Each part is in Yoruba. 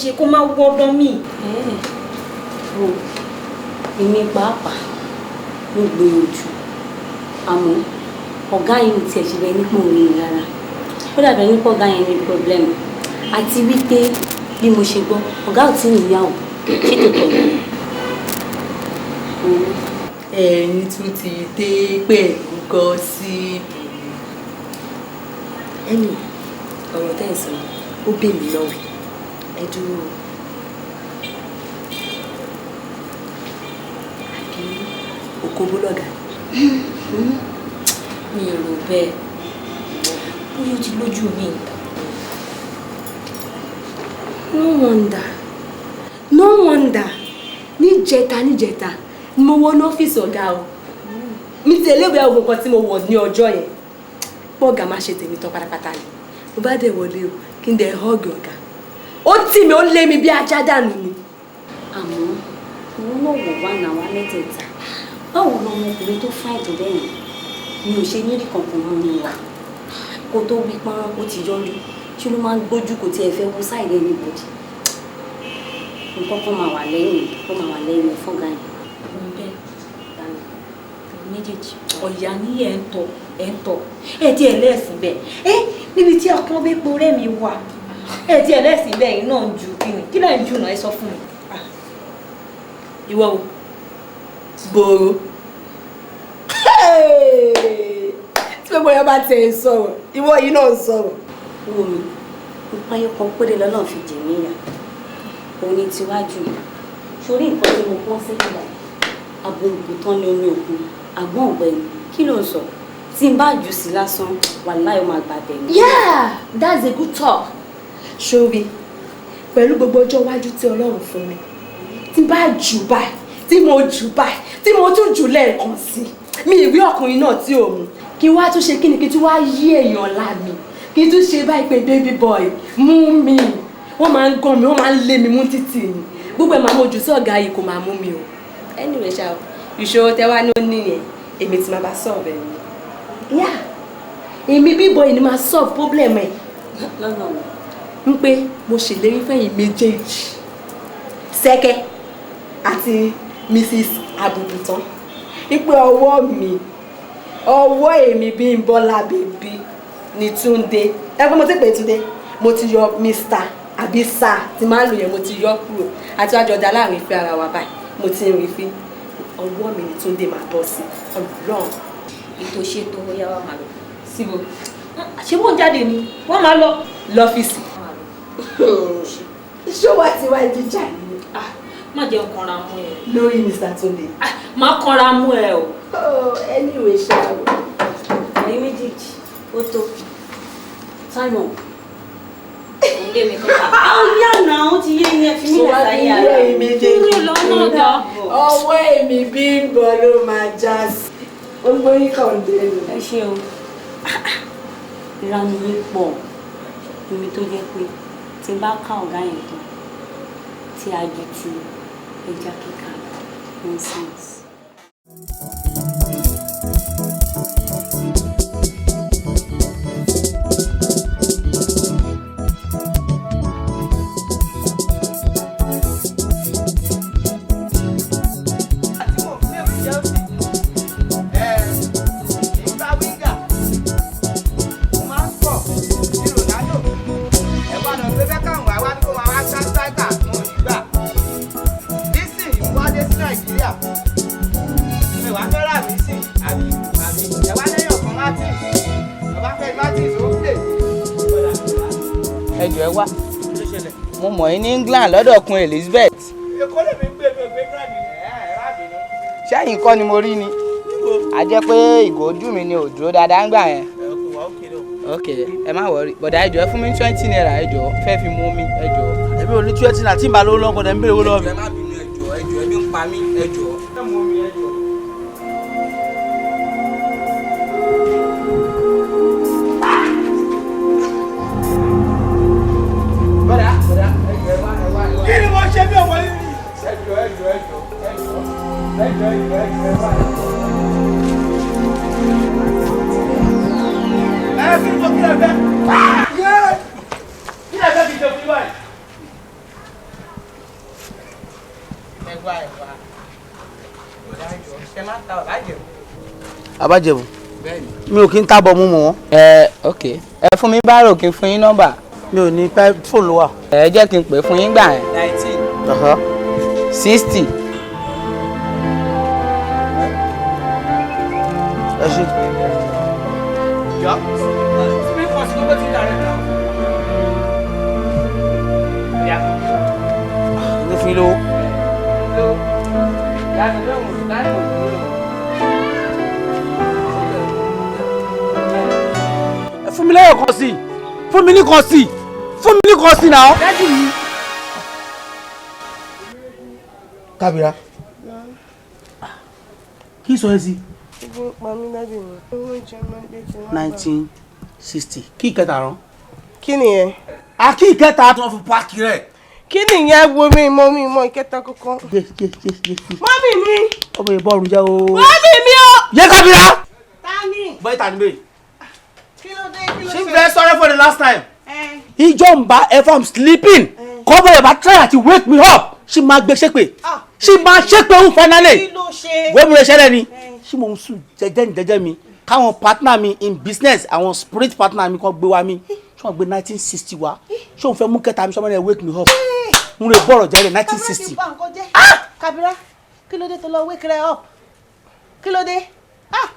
Ṣe kó má wọ́dọ̀ mí. Èmi pàápàá ló gbìyànjú àmọ́ ọ̀gá yìí ti ẹ̀ṣẹ̀ bẹ́ẹ̀ nípò orí rárá ó dàbẹ̀ nípò ọ̀gá yẹn ní problem àti wípé bí mo ṣe gbọ́ ọ̀gá ò tí ì níyàwó ṣé tó tọ̀ lọ. Ẹ̀yin tún ti dé pẹ̀lú gan sí ẹni ọ̀rọ̀ tẹ́ ẹ̀ sọ ó bè mí lọ́wọ́ ẹ dúró àbí òkòbó lọ́gà. Mi ò rò bẹ́ẹ̀ bóyá ó ti lójú mi. No wonder níjẹta ni mo wọ n'ọ́fíìsì ọ̀gá o mi tẹ̀lé ìwé àwọn nǹkan tí mo wọ̀ ní ọjọ́ yẹn pọ̀gà má ṣe tèmi tán pátápátá ni mo bá dẹ̀ wọlé o kí n dẹ̀ hug ọ̀gá ó tì mí ó lé mi bí ajá dànù ni. àmọ́ òun náà wò wá náà wá mẹ́tẹ̀ẹ̀ta báwo lọmọkùnrin tó fáìn tó bẹ́ẹ̀ ni ò ṣe nírí kankan mọ́ ní wa kó tó wí pọ́n ó ti yọrí ṣé ló máa ń gbójú kò tiẹ̀ fẹ́ wọ sáìdì ẹni bòdì nǹkan kan máa wà lẹ́yìn fọ́gà yẹn. Méjèèjì ọ̀yà ní ẹ̀ ń tọ̀ ẹ̀ tí ẹ̀ lẹ́sìn bẹ́ẹ̀ níbi tí ọkàn bẹ́ẹ̀ po rẹ́ mi wà ẹ̀ tí ẹ̀ lẹ́sìn bẹ́ẹ̀ yìí náà ń ju kí lẹ́yìn jù náà ẹ sọ fún mi. Ìwọ o gbòòrò tí gbogbo yẹn bá tẹ̀ ń sọ̀rọ̀ ìwọ yìí náà ń sọ̀rọ̀. wo mi ìpayọ kan péré lọ́nà fi jẹ̀ níyà òun ni tiwájú sórí nǹkan tí mo pọ́n sílẹ̀ báyìí abo ògùn tán ní omi òkun àgbọ̀n ọ̀gbẹ́ni kí ló ń sọ tí n bá jù sí lásán wàláhì ó máa gbà bẹ̀ mí. Yeah, that's a good talk. Ṣórí pẹ̀lú gbogbo ọjọ́ iwájú tí Ọlọ́run fún mi tí bá jù báyìí tí mo jù báyìí tí mo tún jù lẹ́ẹ̀kan sí mi ìwé ọkùnrin náà tí ò mú kí wá tún ṣe kí ni kí tún wá yí èèyàn lá mi kí tún ṣe báyìí pé baby boy mú mi wọ́n máa ń gàn mí wọ́n máa ń lé mi mú títì ni gbogbo ẹ̀ máa mú ojú sí ọ̀gá yìí kò máa mú mi o. Anyway ṣá o ìṣòro tẹ́wá ní ó nìyẹn èmi tí máa bá solve ẹ̀ ni. Yeah, èmi bíbọ̀ yìí ni máa solve problem ẹ̀. lọ́nà mi. ń pé mo ṣèlérí fẹ́yìn méjèèjì Sẹ́kẹ́ àti Mrs. Abubutan wípé ọwọ́ èmi Bímbọ́lá bèbí ni Túndé ẹgbẹ́ mo ti pè Túndé mo ti yọ Mr. àbí Sir tí máa ń lò yẹn mo ti yọ kúrò àti wájú ọjà láàrin ìfẹ́ ara wa báyìí mo ti ń rí fi ọwọ́ mi ni Túndé máa bọ́ sí Ọlọ́run. ètò ṣètò ó yá wá máa lọ síbo ṣé wọ́n jáde ni wọ́n máa lọ lọ́fíìsì. ṣé wàá ti wá jíjà ni. má jẹ́ kanra mú ẹ. lórí Mr. Tunde. má kanra mú ẹ o. Anyway ṣá o. ẹ̀yin méjèèjì ó tó Simon. ilé mi kọ́ ta. Yá náà ó ti yé yẹn fi mí lẹ̀ sáyé ara. mi lọ́nà ọ̀dà. ọwọ́ èmi Bímbọ́ ló máa já sí. ó ń gbóyún kàn dé lò. ẹ ṣe o ìranu yìí pọ̀ níbi tó jẹ́ pé tí n bá ká ọ̀gá yẹn tán tí a ju ti ẹja kíkà nonsense. ẹjọ ẹ wá mo mọ̀ yín ní England lọ́dọ̀ kun Elizabeth. èkó lè mi gbé England ní ẹ̀rọ ṣẹ́yìn kọ́ ni mo rí ni a jẹ́ pé ìgò ojú mi ni ò dúró dáadáa ń gbà yẹn. ok ẹ má wọrí bọ̀dà ẹjọ ẹ fún mi 20 naira ẹjọ fẹ́ fi mú mi ẹjọ. ẹbí ò ní 20 naira tí màá lówó lọ́kọ̀ dẹ̀ ń bèrè owó lọ́wọ́ mi. ẹ má bínú ẹjọ ẹbí ń pa mí ẹjọ. ẹ mú mi ẹjọ. kí ni mo ṣe bí ọmọ yìí. Kí ni mo kí lè fẹ́? Kí lè fẹ́ kí n ṣe fún yín báyìí? Abájẹ̀bù. Mi ò kí ń tábọ̀ mú mọ́ wọn. Ok ẹ fún mi bárò kí n fún yín nọ́mbà. Mi ò ní fóònù wà. ẹ jẹ́ kí n pè fún yín gbà yẹn. 60. ẹ ṣe. yọ. ní fún yín lówó. ẹ fún mi lẹ́yọ̀ kan sí i fún mi ní kan sí i fún mi ní kan sí i náà. dájú mi. Kábírà kí sọ ẹ sí. 1960 kí ìkẹta rán. kí nìyẹn. a kí ìkẹta tó fi páàkì rẹ. kí nìyẹn wo mi mọ ìkẹta kankan. mọ́mì mi. ọmọ yìí bọ́ọ̀lù jẹ́ o. mọ́mì mi o. yé Kábírà. tani. bọ́ẹ̀ tani bẹ́ẹ̀. kí ló dé kí ló she ṣe. very sorry for the last time. ìjọ ń bá ẹ from sleeping kọ́bọ̀ ẹ̀ bá try to wake me up ṣì máa gbé ṣépè ṣì máa ṣépè òun finally. kí ló ṣe. wẹ́ẹ́ mi lè ṣẹlẹ̀ ni ṣì mo ń sùn jẹ́jẹ́ mi káwọn partner mi in business àwọn spirit partner mi kan gbé wa mi ṣé wọ́n gbé 1960 wa ṣé òun fẹ́ mú kẹta mi ṣé wọ́n lè wake me up n lè bọ̀rọ̀ jẹ́lẹ̀ 1960. Kábírà kí ló dé tó lọ wake rẹ up kí ló dé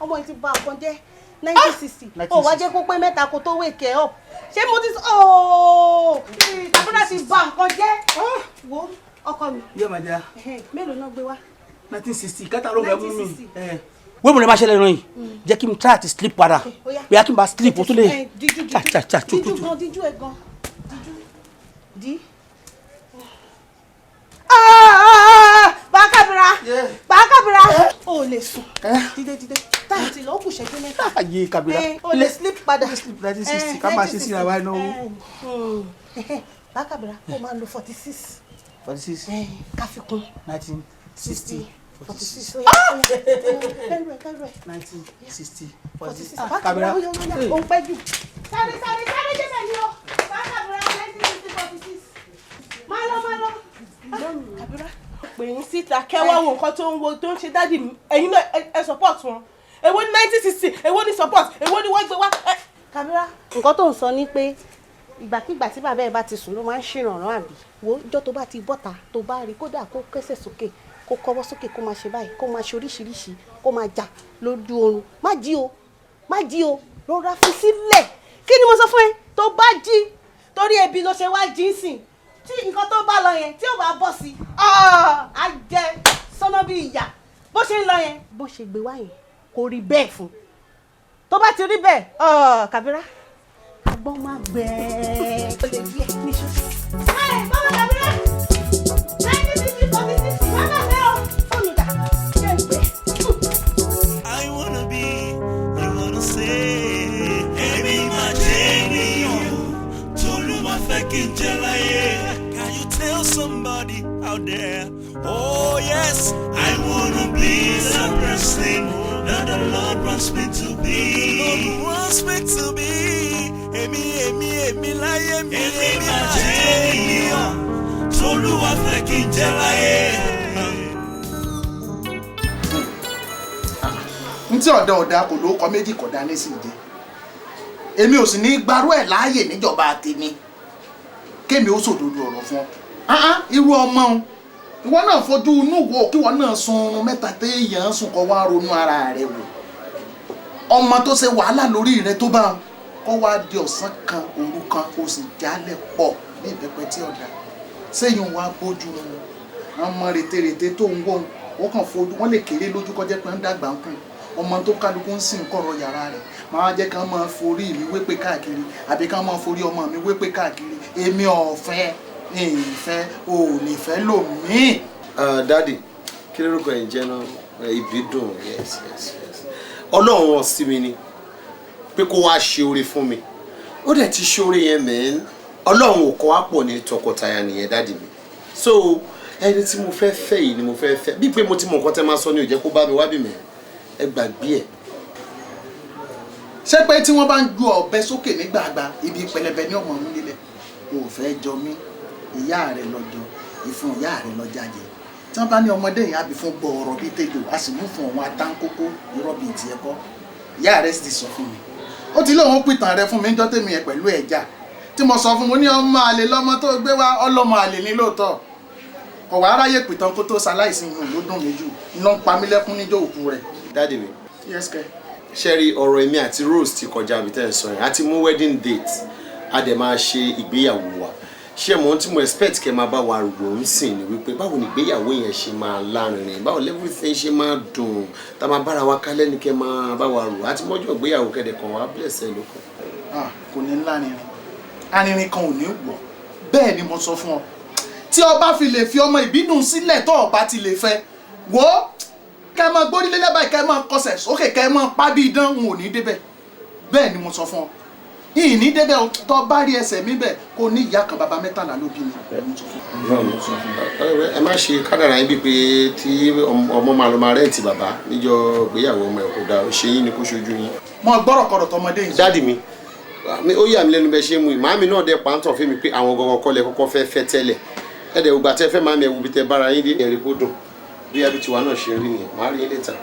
ọmọ yìí ti bà nǹkan jẹ́ 1960 ó wá jẹ́ kó pé mẹ́ta kó tó wake ẹ up ṣé mo ti Kábírà ti bà nǹkan jẹ́ wo ọkọ mi. yé ma jẹ́ mélòó náà gbé wá. 1960 kẹta ló fẹ́ mú mi. wọ́n mo lè máa ṣẹlẹ̀ ràn yìí jẹ́ kí n try to sleep padà bí a kí n bá sleep o tún lè. díjú ẹ gan díjú. Kábírà o lè sùn dídé táyì tí lọ kù ṣẹ́jú mẹ́ta. ayé Kábírà o lè sleep padà. sleep 1960 ká máa ṣe sí ìràwá iná owó. Kábírà o máa lo 46. 46 ká fi kún 1960 46. 1960 46. Kábírà o ń pẹ́ jù. sáré jẹ́bẹ̀ ni o Kábírà 1960 46. máa lọ. Kábírà pè yín síta kẹwàá wo nǹkan tó ń ṣe dádì mi ẹ̀yin náà ẹ support wọn èwo ní 1960 èwo ní support èwo ní wọ́n gbé wá. Kábírà nǹkan tó ń sọ ni pé ìgbàkigbà tí bàbá ẹ bá ti sùn ló máa ń ṣèrànràn àbí wo ìjọ tó bá ti bọ́ta tó bá rí kódà kó kẹ́sẹ̀ sókè kó kọ́wọ́ sókè kó máa ṣe báyìí kó máa ṣe oríṣiríṣi kó máa jà lójú oorun má jí o má jí o rọra fi sílẹ̀ kí ni mo sọ fún ẹ tó bá jí torí ebi ló ṣe wá jí sìn tí nǹkan tó bá lọ yẹn tí ò bá bọ́ sí á jẹ sọ́nà bí ìyà bó ṣe ń lọ yẹn bó ṣe gbé wá yẹn kò rí bẹ́ẹ̀ fún tó bá ti rí bẹ́ẹ̀ Kàbírá agbọ́n má gbẹ́ẹ́ ó lè bí ẹ níṣó. ẹ bọ́lá Kàbírá 1946 wọ́n náà fẹ́ ọ fún mi dà jẹ́ ìgbẹ́. I wanna be, you wanna say, èmi máa jẹ́ ènìyàn t'Olúwa fẹ́ kí n jẹ́ láyé. Can you tell somebody out there? Oh yes, I wanna be the person that the Lord wants me to be. Lord wants me to be. Èmi láyé mi. Èmi máa jẹ́ ènìyàn t'Olúwa fẹ́ kí n jẹ́ láyé. Ntí ọ̀dà kò ló kọ méjì kọ̀dá ní sí jẹ́ èmi ò sì ní gbarú ẹ̀ láàyè níjọba tèmi kémi ó sòdodo ọ̀rọ̀ fún ọ irú ọmọ òun ìwọ náà fojú inú wo kí wọn náà sun oorun mẹ́ta téèyàn sùn kọ́ wá ronú ara rẹ̀ wò ọmọ tó ṣe wàhálà lórí rẹ̀ tó bá kọ́ wá di ọ̀sán kan òru kan ó sì jálẹ̀ pọ̀ ní ìbẹ́pẹ́ tí ọ̀dà sẹ́yìn wa bójú wọn ọmọ rètérètè tó ń wọ́n wọ́n kàn fojú wọ́n lè kéré lójú kọjá pé ń dàgbà ń kù ọmọ tó kálukú ń sìn kọ̀rọ̀ yàrá rẹ̀ máa jẹ́ ká máa forí mi wépè káàkiri àbí ká máa forí ọmọ mi wépè káàkiri èmi ọ̀fẹ́ ìfẹ́ ò lè fẹ́ lòmíì. Daddy kí lórúkọ ẹ̀ ń jẹ́ náà ibi dùn yes ọlọ́run wọ́n sí mi ni pé kó wá ṣe oore fún mi ó dẹ̀ ti ṣe oore yẹn mẹ́rin ọlọ́run ò kọ́ wá pọ̀ ní tọkọtaya nìyẹn Daddy mi so ẹni tí mo fẹ́ fẹ́ yìí ni mo fẹ́ fẹ́ bí pé mo ti mọ nǹkan tẹ́ máa sọ ni ò jẹ́ kó bá mi wá bì mí ẹ gbàgbé ẹ̀. ṣé pé tí wọ́n bá ń ju ọ̀bẹ sókè nígbàgbà ibi pẹlẹbẹ ní ọmọ mi nílẹ̀ o ò fẹ́ jọ mí ìyá rẹ̀ lọ́jọ́ ìfun ìyá rẹ̀ lọ́jà jẹ tí wọ́n bá ní ọmọdé yìí àbí fún gbọ̀ọ̀rọ̀ bíi tejò a sì mú fún òun atáńkókó irọ́ bíi tiẹ̀ kọ́ ìyá rẹ̀ sì ti sọ fún mi ó ti lóun pìtàn rẹ̀ fún mi níjọ́ tèmi yẹn pẹ̀lú ẹ̀já tí mo sọ fún mo ní ọmọ àlè lọ́mọ tó gbé wá ọlọ́mọ àlè ní lóòótọ́ kò wá ráyè pìtàn kó tó ṣaláìsí ìhùn ló dùn mí jù iná ń pa mí lẹ́kún níjọ́ òkú rẹ̀. Daddy mi yes kẹ́. Sherry ọ̀rọ̀ èmi àti Rose ti kọjá àbí tẹ́ ẹ̀ sọ yẹn a ti mú wedding date a dẹ̀ máa ṣe ìgbéyàwó wa ṣé mo tí mo expect kẹ́ máa bá wa rò ń sìn ni wípé báwo ni ìgbéyàwó yẹn ṣe máa lárinrin báwo everything ṣe máa dùn tá máa bára wa kálẹ̀ ní kẹ́ máa bá wa rò àti mọ́jọ́ ìgbéyàwó kẹ́dẹ̀ kan wá bless ẹ lókun. kò ní lárinrin arinrin kan ò ní wọ̀ bẹ́ẹ̀ ni mo sọ fún ọ tí o bá fi lè fi ọmọ ìbídùn sílẹ̀ tó o bá ti lè fẹ́ wò ó kẹ́ ẹ máa gbórílé lẹ́bàá kẹ́ ẹ máa kọsẹ̀ sókè kẹ́ ẹ máa pa bí idán n ò ní débẹ̀ bẹ́ẹ̀ ni mo sọ fún ọ yìí ní débẹ̀ tó bá rí ẹsẹ̀ mi bẹ̀ kó ní ìyá kan bàbá mẹ́tàlá ló bí mi. ẹ má ṣe kádàrá yín bíi pé tí ọmọ máa lọ máa rẹ́ǹtì bàbá níjọ́ ìgbéyàwó ọmọ ẹ̀ kò dáa ṣe yín ni kó ṣojú yín. mo gbọ́rọ̀ kọ̀rọ̀ tọmọdé yìí. Daddy mi ó yà mí lẹ́nu bẹ́ẹ̀ ṣe mú ìmáàmì náà dẹ̀ pàǹtàn fún mi pé àwọn gangan kọ́ lẹ kọ́kọ́ fẹ́ tẹ́lẹ̀ ẹ̀dẹ̀ ògbà tẹ́ fẹ́ máa mi ẹ̀wù bí tẹ́ bára yín dé ẹ̀rí kó dùn bí abí tiwa náà ṣe rí nìyẹn màá rí yín létà.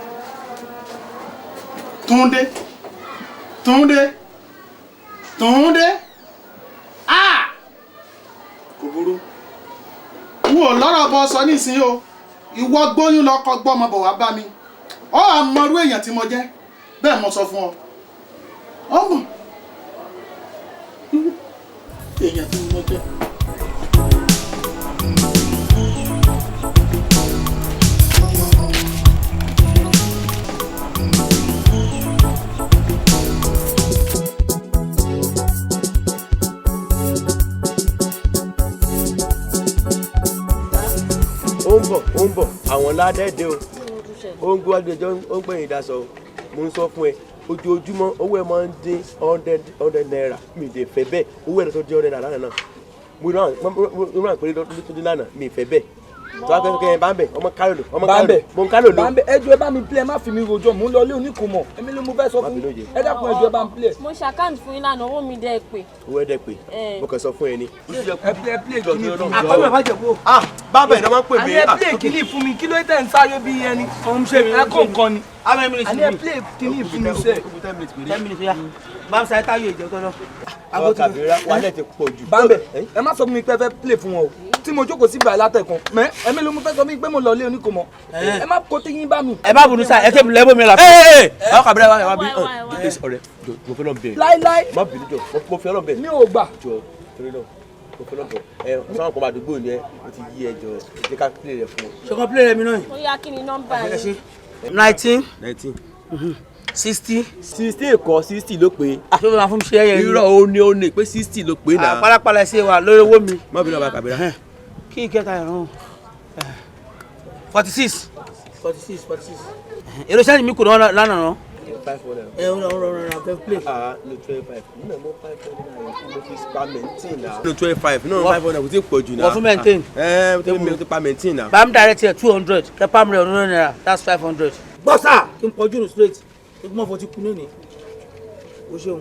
Túndé kò burú wò lọ́rọ̀ bọ́ sọ nísìnyí o ìwọ gbóyún lọ́kọ gbọ́mọ bọ̀ wá bá mi ọ àmọ́rú èèyàn tí mo jẹ́ bẹ́ẹ̀ mo sọ fún ọ ọmọ èèyàn tí mo jẹ́. ó ń bọ̀ àwọn ládẹ́ẹ̀dẹ́ o ó ń gbọ́dọ̀ ẹjọ́ ó ń pẹ̀yìn ìdásọ mo ń sọ fún ẹ ojoojúmọ́ owó ẹ máa ń dín 100 naira mi lè fẹ́ bẹ́ẹ̀ owó ẹ̀ tó dín 100 naira lánàá náà mo rán pé tó dín lánàá mi fẹ́ bẹ́ẹ̀ tó wá kẹ́kẹ́ yẹn bá ń bẹ̀ ọmọ kárò lò mo ń kárò lò. ẹjọ́ ẹ bá mi play ẹ má fi mi rojọ́ mò ń lọ ilé oníkùmọ̀ èmi ni mo fẹ́ sọ fún ẹ dákun ẹjọ́ ẹ bá mi play. mo ṣàkáǹtì fún yín lánàá owó mi dẹ́ pé. owó ẹ dẹ́ pé mo kàn sọ fún ẹ ni. ẹ play kìíní fún mi. àkọ́bẹ̀ má jẹ̀ bó. bábà ẹ̀ náà máa ń pè mí. ẹ play kìíní fún mi kí ló tẹ̀ ń sáré bí ẹni ẹ kó nǹkan ni how many minutes? I need play kini fún mi sẹ́. 10 minutes ya. Bá mi sáré táyọ̀ ìjọ tó lọ. Àwọn Kàbírà wà lẹ́tẹ̀ pọ̀ jù. Bámbẹ̀ ẹ má sọ fún mi pé ẹ fẹ́ play fún wọn o. Tí mo jókòó sí báyìí látẹ̀kùn. Mẹ́ ẹ̀mí ló mo fẹ́ sọ fún mi pé mo lọ lé oníkòmọ̀. Ẹ má kó tí yín bá mi. Ẹ má bùnú sáà ẹ kébù lẹ́bọ̀ mi la. Àwọn Kàbírà wà bí ọ̀rẹ́ mo fẹ́ lọ bẹ̀. Láíláí. Má bínú jọ mo fẹ́ lọ bẹ̀. Mi ò gbà. Jọ torí náà mo fẹ́ lọ bọ̀ sáwọn kan àdúgbò ni ẹ o ti yí ẹ jọ jẹ́ ká play rẹ fún ọ. Ṣé kò play rẹ mi náà? Ó yá kí ni nọ́mbà rẹ? 19. 60. 60 kọ́ 60 ló pé. Ṣé o máa fún mi ṣe ẹyẹ yìí? Irọ́ ó ní pé 60 ló pé náà. Pálapàla ṣe wà lórí owó mi. Má bínú ọba Kàbírà. Kí ìkẹta ẹ̀rọ 46. Èrò sẹ́ni mi kò lánàá náà. 500. Ẹ ń rọra fẹ́ play. No 25. Nínú mo 500 mo fi pa maintain náà. No 25. No 500 kò tí ì pọ̀ jù náà. Wọ́n fún maintain. Mo ti pa maintain náà. Bam direct here 200. Kẹ́pàm rẹ̀ ọ̀nà náírà that's 500. Bọ́sà kí n pọ̀jù nù straight. Kí n mọ̀ fọ́ ti kú lónìí. O ṣeun.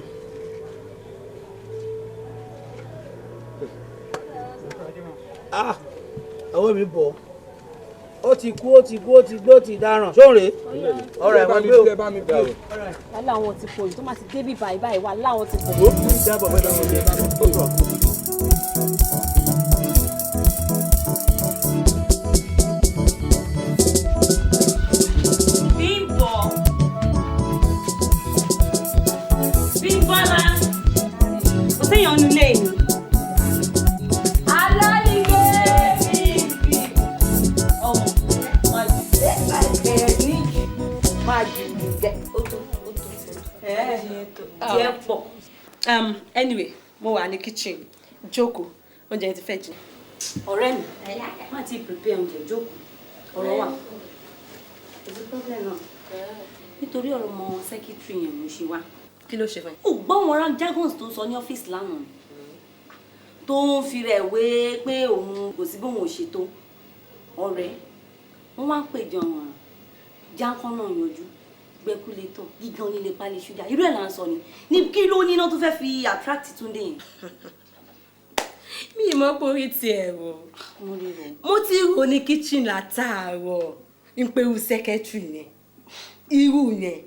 Ọwọ́ mi bọ̀. Ó ti kú ó ti dáràn. Ṣóòrè? Ọ̀rọ̀ ẹ̀ wọ́n gbé o. Wà láwọn ti pọ̀ yìí tó máa ti débì báyìí wà láwọn ti pọ̀. Ó kú ìjábọ̀ bẹ́ẹ̀ lọ́wọ́ ilé bá mi. Bímbọ́lá kò séèyàn nu ilé mi. Alálìyé bíbí ọmọ máa jù jẹ ó tó díẹ̀ pọ̀. Anyway mo wà ní kitchen jókòó oúnjẹ ti fẹ́ jẹ. Ọ̀rẹ́ mi má ti prepare oúnjẹ jókòó ọ̀rọ̀ wà kò sí problem náà nítorí ọ̀rọ̀ ọmọ secretary yẹn mo ṣe wá. Kí ló ṣe fún ẹ? Ó gbọ́ wọn rán jargons tó sọ ní ọ́fíìsì lánàá tó ń fi rẹ̀ wé pé òun kò sí bóun ò ṣètò ọ̀rẹ́ wọ́n wá ń pèjọ ọ̀ràn jákọ́ náà yanjú gbẹ́kúlétọ̀ gígan líle pálí ṣúgà irú ẹ̀ là ń sọ ní kí ló níná tó fẹ́ fi attract Túndé yẹn. Mi ì mọ̀ pé orí ti ẹ̀ rọ̀. Mo ti rò ní kitchen látàárọ̀ ń pé irú secretary yẹn irú yẹn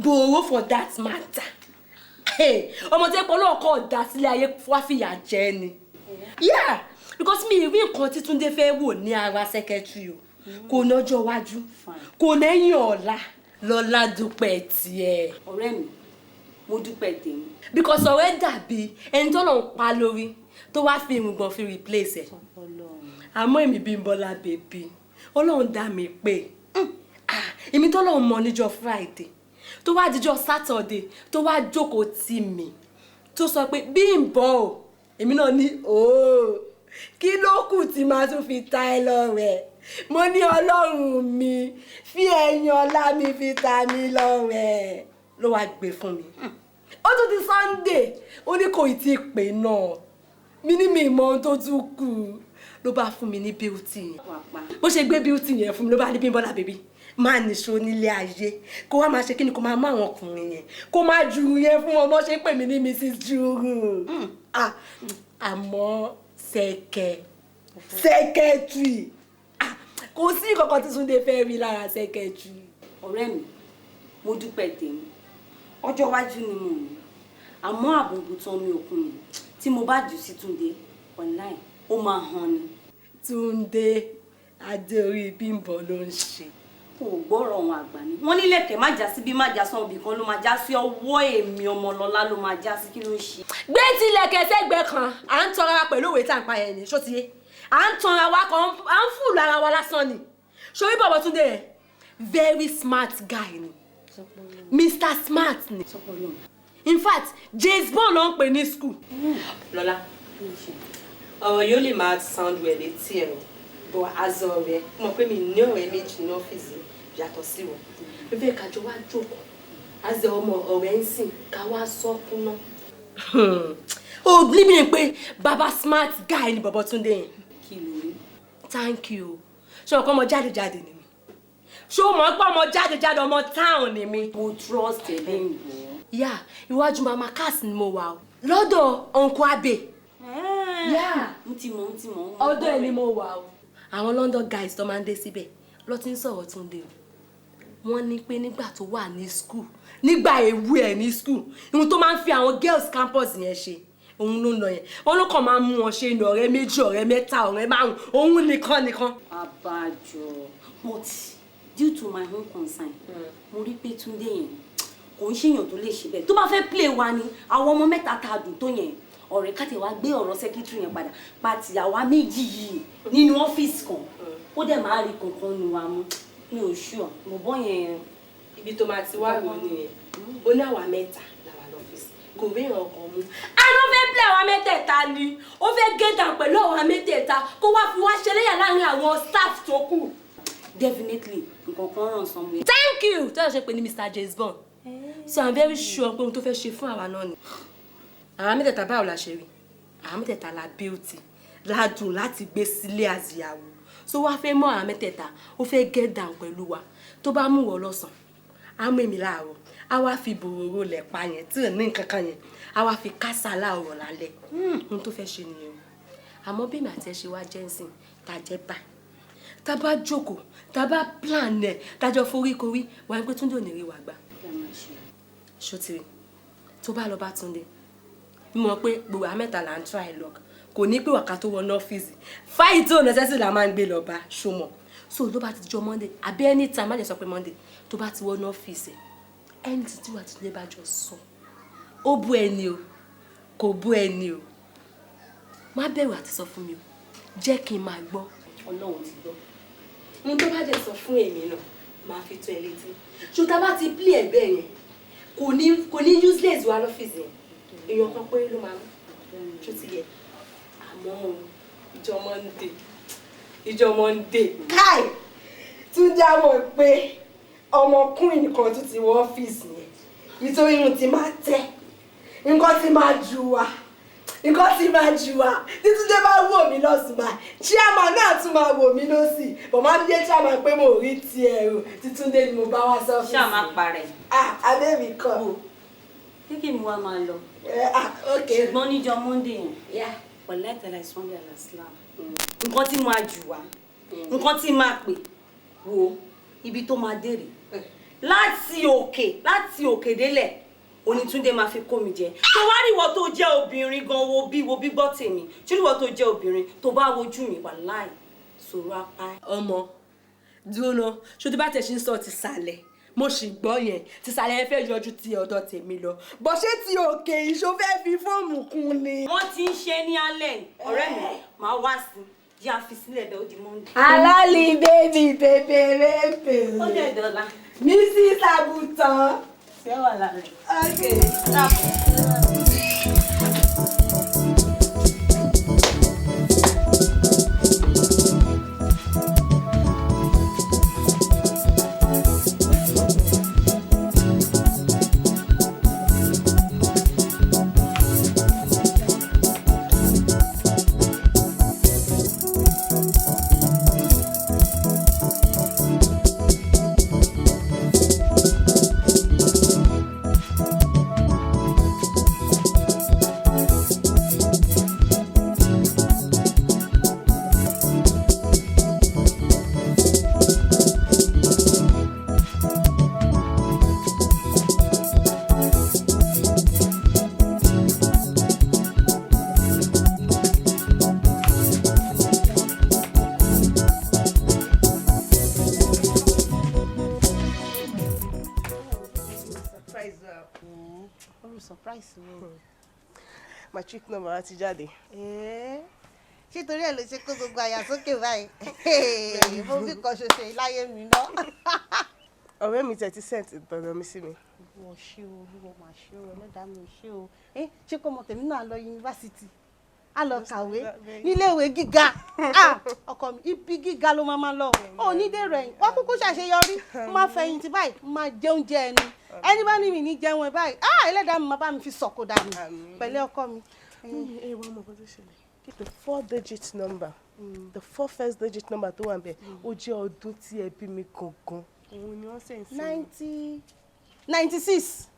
gbòòrò for that matter. Ọmọ tí epo náà kọ́ dá sílé ayé wá fìyà jẹ ni. Yeah, because mi rí nǹkan tí Túndé fẹ́ wò ní ara secretary o. Kò lọ́jọ́ iwájú, kò lẹ́yìn ọ̀la, lọ́la dúpẹ́ tiẹ̀. Ọ̀rẹ́ mi, mo dúpẹ́ tèmi. Because ọ̀rẹ́ dàbí ẹni tó lọ́n pa lórí tó wá fi irùngbọ̀n fi replace ẹ̀. Àmọ́ èmi Bímbọ́lá bèbí, Ọlọ́run dá mi pé èmi tó lọ́n mọ níjọ́ Friday tó wá dijọ́ Saturday tó wá jókòó tì mí tó sọ pé Bímbọ́ o èmi náà ní ooo kí ló kù tí máa tún fi ta ẹ lọ́rẹ mo ní Ọlọ́run mi fi ẹ̀yìn ọlá mi fi ta mi lọ́rẹ ló wá gbé fún mi ó tún di Sunday ó ní kò tí ì pé náà mi ní mi mọ ohun tó tún kù ló bá fún mi ní beauty yẹn bó ṣe gbé beauty yẹn fún mi ló bá ní Bímbọ́lá bèbí máa nìṣó nílé ayé kó wá máa ṣe kí ni kó máa mú àwọn ọkùnrin yẹn kó máa ju yẹn fún ọmọ ṣe pè mí ní Mrs. Juru àmọ́ secretary kò sí kankan tí Túndé fẹ́ rí lára secretary. Ọ̀rẹ́ mi mo dúpẹ́ tèmi ọjọ́ iwájú ni mo ní àmọ́ àbùbùtán mi òkun yìí tí mo bá jù sí Túndé online ó máa hàn ni. Túndé adé orí Bímbọ́ ló ń ṣe. Kò gbọ́rọ̀ wọn àgbà ni wọ́n nílẹ̀kẹ̀ má já sí bí má já sán ibì kan ló máa já sí ọwọ́ èmi Ọmọlọ́lá ló máa já sí kí ló ń ṣe. Gbé tilẹ̀kẹ̀ sẹ́gbẹ̀ẹ́ kan à ń tọra pẹ̀lú òwe tá à ń pa ẹ̀ ní ṣó ti yé à ń tanra wa kan à ń fùlù ara wa lásán ni ṣorí bọ̀bọ̀ Túndé yẹn very smart guy ni Mr. Smart ni in fact James Bond ló ń pè ní school. Lọ́lá ọ̀rọ̀ yóò lè máa sound well létí ẹ̀ o bọ̀ azọ rẹ̀ mọ̀ pé mi ní ọ̀rẹ́ méjì ní ọ́fíìsì yàtọ̀ sí wọn ló fẹ́ kájọ wá jókòó azọ ọmọ ọ̀rẹ́ ń sìn ká wá sọ́kún náà. o believe me pé baba smart guy ni bọ̀bọ̀ Túndé yẹn. Kí ló rí? Thank you ṣé o kọ́ ọmọ jáde ni mi ṣé o mọ̀ pé ọmọ jáde ọmọ town ni mi. mo trust ẹ lẹ́yìn bọ̀. yà iwájú mama cass ni mo wà o lọ́dọ̀ uncle Abe. mo ti mọ̀. ọ̀dọ̀ ẹ̀ ni mo wà o. àwọn London guys tó máa ń dé síbẹ̀ ló ti ń sọ̀rọ̀ Túndé o wọ́n ní pé nígbà tó wà ní school nígbà èwe ẹ̀ ní school ohun tó máa ń fi àwọn girls campus yẹn ṣe òun ló ń lọ yẹn wọ́n ló kàn máa ń mú wọn ṣe ní ọ̀rẹ́ méjì ọ̀rẹ́ mẹ́ta ọ̀rẹ́ márùn òun nìkan. Abájọ but due to my own concern mo rí pé Túndé yẹn kò ń ṣèyàn tó lè ṣe bẹ́ẹ̀ tó bá fẹ́ play wa ni àwọn ọmọ mẹ́ta tá a dùn tó yẹn ọ̀rẹ́ ká tẹ̀ wá gbé ọ̀rọ̀ secretary yẹn padà pàtì àwa méjì yìí nínú ọ́fíìsì kan ó dẹ̀ máa rí kankan nu wa mú mi ò ṣùọ́ mo bọ́ yẹn. ibi tó máa ti wá rò nìyẹn ó ní àwa mẹ́ta làwa lọ́fíìsì kò rí ìràn kan mú. àná fẹ́ play àwa mẹ́tẹ̀ẹ̀ta ni ó fẹ́ gé down pẹ̀lú àwa mẹ́tẹ̀ẹ̀ta kó wá fi wá ṣẹlẹ́yà láàrin àwọn staff tó kù. Definitely nǹkan kan ràn somewhere. Thank you tó yẹ ṣe pé ní Mr. James Bond so I'm very sure pé ohun tó fẹ́ ṣe fún àwa náà ni. àwa mẹ́tẹ̀ẹ̀ta báwo la ṣe rí àwa mẹ́tẹ̀ẹ̀ta la beauty ládùn láti gbé sílé àzìyàwó so wá fẹ́ mọ́ àwa mẹ́tẹ̀ẹ̀ta ó fẹ́ get down pẹ̀lú wa tó bá mú wọ lọ́sàn á mú èmi láàárọ̀ á wá fi bòròrò lẹ̀ pa yẹn tí ò ní nǹkan kan yẹn á wá fi kásá láàárọ̀ lálẹ́ ohun tó fẹ́ ṣe nìyẹn o àmọ́ bí mi àti ẹ ṣe wá jẹ́nsìn tá a jẹ́ báyìí tá a bá jókòó tá a bá plan ẹ̀ tájọ foríkorí wà ń pé Túndé ò ní rí wa gbà ṣòtìrì tó bá lọ bá Túndé mọ̀ pé gbogbo àmẹ́ta là ń try luck kò ní pé wàká tó wọnú ọ́fíìsì fáìlì tó nẹ́sẹ̀sì là máa ń gbé lọ bá ṣọmọ so ló bá ti jọ Monday àbí anytime má jẹ́ sọ pé Monday tó bá ti wọnú ọ́fíìsì ẹni tí wà Túndé bá jọ sọ ó bú ẹni o kò bú ẹni o má bẹ̀rù àti sọ fún mi o jẹ́ kí n máa gbọ́ Ọlọ́run ti gbọ́ mo tó bá dẹ̀ sọ fún èmi náà máa fi tó ẹ létí ṣùgbọ́n bá ti play ẹ̀ bẹ́ẹ̀ yẹn kò ní useless wà lọ́fíìsì yẹn èèyàn kan péré ló máa ń tó ti yẹ àmọ́ ìjọ Monday káì Túndé mọ̀ pé ọmọkùnrin kan tún ti wọ ọ́fíìsì yẹn nítorí irun ti máa tẹ́ nǹkan ti máa jù wá tí Túndé bá wò mí lọ́sùn báyìí chairman náà tún máa wò mí lọ́sì bọ̀ máa ń jẹ́ chairman pé mo rí tiẹ̀ o tí Túndé ni mo bá wá sọ́fíìsì. ṣáà máa parẹ́. abẹ́mi kọ́. kíkì mi wá máa lọ. ṣùgbọ́n níjọ́ Monday yẹn pẹ̀lú ẹ̀tẹ̀lẹ̀ Sunday alaslam nǹkan tí máa jù wá nǹkan tí máa pè wo ibi tó máa dé rè láti òkè délẹ̀ Onítúndé máa fi kó mi jẹ tó wá rí ìwọ tó jẹ́ obìnrin gan wo bí gbọ́ tèmi ṣé ìwọ tó jẹ́ obìnrin tó bá wojú mi wà láì sọ̀rọ̀ apá. ọmọ dúró ṣó tó bá tẹ̀ sí ń sọ ti sàlẹ̀ mo sì gbọ́ yẹn ti sàlẹ̀ ẹ fẹ́ yọjú ti ọ̀dọ̀ tèmi lọ bọ́ ṣé ti òkè ìṣó fẹ́ fi fọ́ọ̀mù kún ni. wọ́n ti ń ṣe ní alẹ́ ọ̀rẹ́ mi máa wá sí yá fi sílẹ̀ bẹ́ẹ̀ ó di Monday. alali bèbè ó dẹ̀ dọ́là. Mrs. Àgùntàn. ṣé wà lára rẹ̀. Okay. Matric number ti jáde. Ṣé torí ẹ̀ ló ṣe kó gbogbo àyà sókè báyìí? Mo fi kan ṣoṣo láyé mi náà. Ọ̀rẹ́ mi tẹ̀ ti sent ìtọ́nà mi sí mi. Wọ́n ṣé o, wọ́n máa ṣé o, ẹlẹ́dàá mi ò ṣé o. Ṣé kó mọ tèmi náà lọ yunifásitì? A lọ kàwé níléèwé gíga. Ọkọ mi ibi gíga ló máa lọ. Ó ní dèrò ẹ̀yìn. Wọ́n kúkú ṣàṣeyọrí. Má fẹ̀yìntì báyìí, má jẹ oúnjẹ ẹni. Ẹni bá ní mi ní jẹun ẹ báyìí. Ẹlẹ́dàá mi máa bá mi fi sọ̀kò dànù. Pẹ̀lẹ́ ọkọ mi. Wọ́n mọ̀ kó tó ṣẹlẹ̀. The 4-digit number, the 4 first digit number tó wà ń bẹ̀, ó jẹ́ ọdún tí ẹ bí mi gangan. Òun ni wọ́n sẹ́yìn sí. 96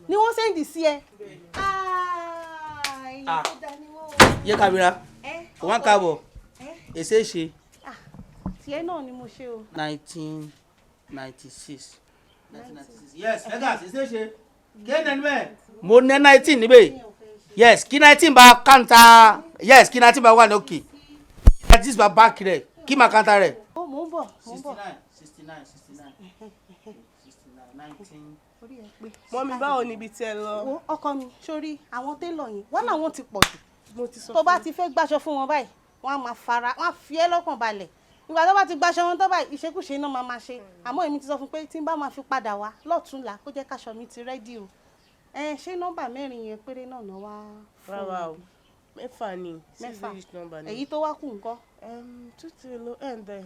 ni wọ́n sẹ́yìn sí ẹ. Yé Kabira, wọ́n káàbọ̀, èsè ṣe. Tiẹ̀ náà ni mo ṣe o. 1996. 1996 yes Vegas ṣe ṣe kéènì níbẹ̀. mo ní 19 níbẹ̀ yes kí 19 bá kàńtà yes kí 19 bá wà ní òkè kí 19 bá báàkì rẹ̀ kí máa kàńtà rẹ̀. ó mò ń bọ̀. 69. Mọ́mí báwo níbi tí ẹ lọ? Ọkọ mi sórí àwọn télọ̀ yẹn wọ́n làwọn ti pọ̀ jù tó bá ti fẹ́ gbàṣọ fún wọn báyìí wọ́n á máa fara wọ́n á fi ẹ́ lọ́kàn balẹ̀ ìgbà tó bá ti gbàṣọ wọn tó báyìí ìṣekúṣe náà máa ṣe àmọ́ èmi ti sọ fún pé tí n bá máa fi padà wá lọ́túnla kó jẹ́ káṣọ mi ti rẹ́dí o ṣé nọ́mbà 4 yẹn péré náà náà wá fún mi. Rárá o 6 ni 6 èyí tó wá kù ńkọ́. 23 ló ẹ̀ ń bẹ̀.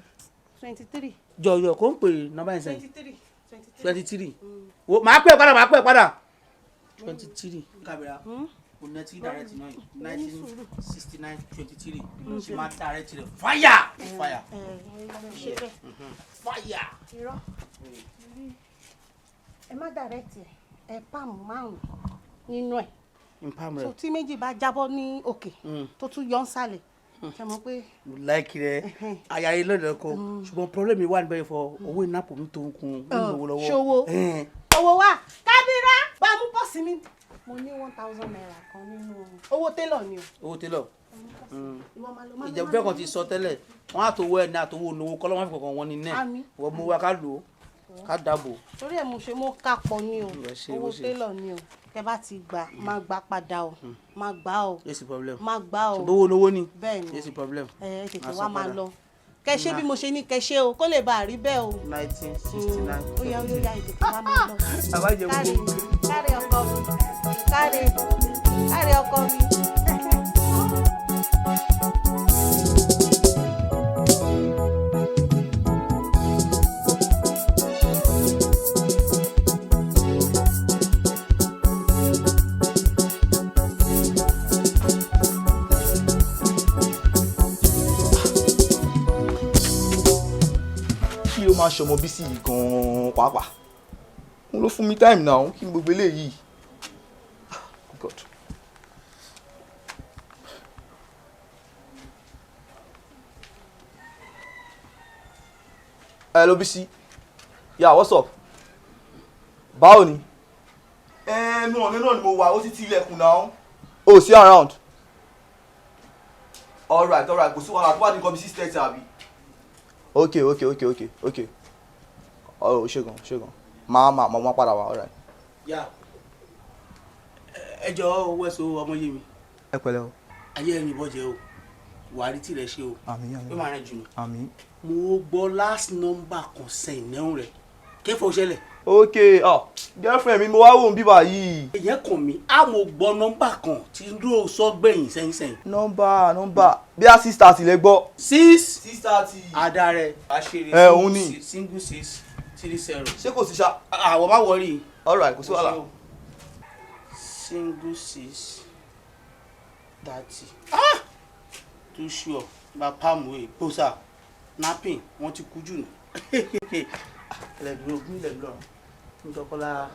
23. jọ̀yọ̀ kó ń pè nọ́mbà yẹn sẹ́yìn 23 máa pẹ́ padà 23 kábíyà o nẹ́tí direct náà 1969 23 ṣe máa direct rẹ̀ fire. irọ́ ẹ má direct ẹ pàmò 5 nínú ẹ̀ so tí méjì bá jábọ́ ní òkè tó tún yọ ń sàlẹ̀ ṣe mọ̀ pé. mo like rẹ ayayi lọ́dọ̀ kọ ṣùgbọ́n problem mi wà níbẹ̀ fọ owó ìnápò mi tó ń kun owó lọ́wọ́. ṣòwò owó wa kábírà bá mú pọ́ọ̀sì mi. mo ní 1000 naira kan nínú owó télọ̀ ni o. owó télọ̀ ìjẹ̀bú fẹ́ kan ti sọ tẹ́lẹ̀ wọ́n á tó wọ ẹ̀ ní àtọwọ́ olówó kọ́ lọ́wọ́ fìkọ̀kan wọn ní nẹ́ẹ̀ wọ́n mú wa ká lò ó ká dàbò. torí ẹ̀ mo ṣe mo kà pọ̀ ni o owó télọ̀ ni o tẹ bá ti gbà má gbà padà o má gbà o má gbà o ṣùgbọ́n owó lówó ni bẹ́ẹ̀ ni yéésì problem ẹ tètè wá máa lọ kẹ ṣe bí mo ṣe ní kẹ ṣe o kó lè bá a rí bẹ́ẹ̀ o. 1969. ó yá ètè wá máa lọ. káre ọkọ mi káre ọkọ mi. máa ṣọmọ bí sí yìí gan-an pàápàá wọn ló fún mi time náà kí n gbogbo eléyìí God. Hello Bisi, yeah what's up? Báwo ni? Ẹnu ọ̀nà náà ni mo wà ó ti ti ilẹ̀kùn náà. Oh sí around. Alright kò sí wàhálà tó bá ní nǹkan bí 6:30 àbí. Okay. Oh, ṣẹ́gun. Máa padà wá, alright. Yeah. Ẹ jọ̀ọ́ owó ẹ̀sọ́ ọmọ yé mi. Ẹ pẹ̀lẹ́ o. Ayé ẹni bọ́jẹ́ o. Wàá rí tìrẹ ṣe o. Àmín. Ó máa rìn jù mí. Àmín. Mo gbọ́ last number kan sẹ́yìn náà rẹ̀. Kẹ́fọ́ ṣẹlẹ̀. Okay, girlfriend mi mo wá wò ń bíbà yìí. Ìyẹn kàn mí, mo gbọ́ nọ́mbà kan tí ń dúró sọ́gbẹ̀yìn sẹ́yìn. Nọ́mbà bí a 6:30 lẹ gbọ́. 6:30. Adarẹ àṣírí òun ni. /630. Ṣé kò sí ṣá? Àwọn má wọrí. Alright, kò sí wàhálà. /630. Too sure. Bá palm way, posa, napping, wọ́n ti kú jù nù. Ẹlẹ́dùn ogún ilẹ̀ lọ. Nítọ́kọ́lá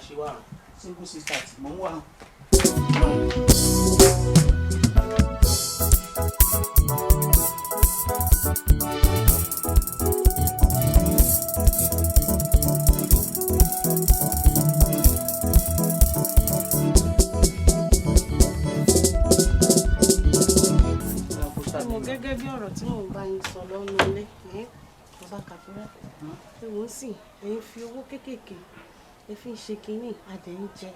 ṣe wà rán. /630 mọ̀ ń wà. Gẹ́gẹ́ bí ọ̀rọ̀ tí mò ń bá yín sọ lọ́nà ilé bàbá Kàbírà ewu ń sìn ẹ̀yin fi owó kéékèèké ẹ fi ń ṣe kínní adẹ̀ ń jẹ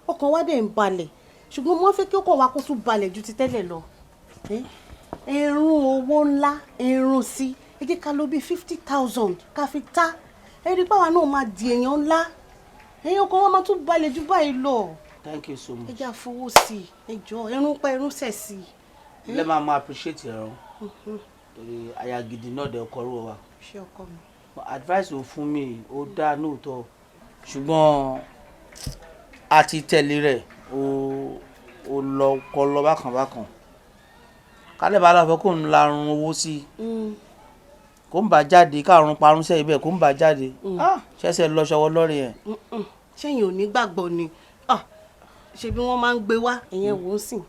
ọkàn wa dẹ̀ ń balẹ̀ ṣùgbọ́n mo fẹ́ kí ọkàn wa kó tún balẹ̀ ju ti tẹ́lẹ̀ lọ ẹ̀rùn owó ńlá ẹ̀rùn sí ẹ jẹ́ ká lọ bí 50,000 ká fi ta ẹ rí báwa náà máa di èèyàn ńlá ẹ̀yin ọkàn wa máa tún balẹ̀ ju báyìí lọ. Thank you so much. ẹ jẹ́ àfọwọ́ sí ẹ jọ ẹ̀rùn pa ẹ̀rùn sẹ̀ sí ilé máa appreciate ẹ̀rọ torí aya gidi náà dẹ̀ ọkọ rú wa. ṣé ọkọ mi. Advice ò fún mi ó dáa lóòótọ́ ṣùgbọ́n àti tẹ̀lé rẹ̀ ó lọ kọ́ lọ bákan kálẹ̀ bá láfẹ́ kó ń larun owó sí kó ń bá jáde káàrún parun sẹ́yìn bẹ́ẹ̀ kó ń bá jáde ṣẹ́sẹ̀ lọ ṣọwọ́ lọ́rìn ẹ̀. ṣẹ́yìn ò ní gbàgbọ́ ni ṣe bí wọ́n máa ń gbé wá ẹ̀yẹn wò ó sìn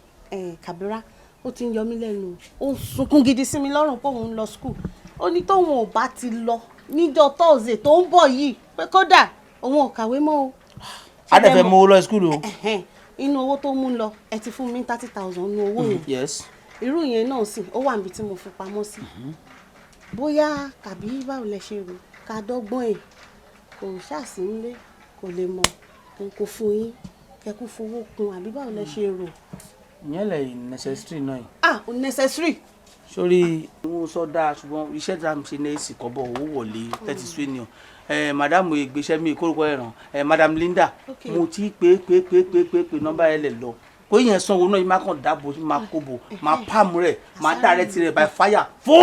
Kàbírà ó ti ń yọ mí lẹ́nu ó ń sunkún gidi sí mi lọ́rùn pé òun ń lọ skul ó ní tóun ò bá ti lọ níjọ́ Thursday tó ń bọ̀ yìí pé kódà òun ò kàwé mọ́ o. adẹ́fẹ́ mọ owó lọ skul o. inú owó tó mú lọ ẹ ti fún mi 30,000 nínú owó yẹn. yes. irú yẹn náà sì ó wà níbi tí mo fi pamọ́ sí. bóyá tàbí báwo lẹ ṣe rò ká dọ́gbọ́n ẹ̀ kò ṣàṣì nílé kò lè mọ̀ kò fún yín kẹkú fowó kun àbí báwo lẹ ṣe rò. ìyẹn lẹ necessary náà. unnecessary. sórí mo sọ dáa ṣùgbọ́n iṣẹ́ tá a ṣe ní èsì kọ́bọ̀ owó wọlé 30 swinia madam ìgbésẹ̀ mi kórúkọ ẹ̀ràn madam Linda mo ti pé nọ́mbà ẹ̀ lẹ̀ lọ kó yẹn sanwó náà yìí má kàn dáàbò má kóbò má pàmò rẹ̀ má dàrẹ́ tirẹ̀ by fire fó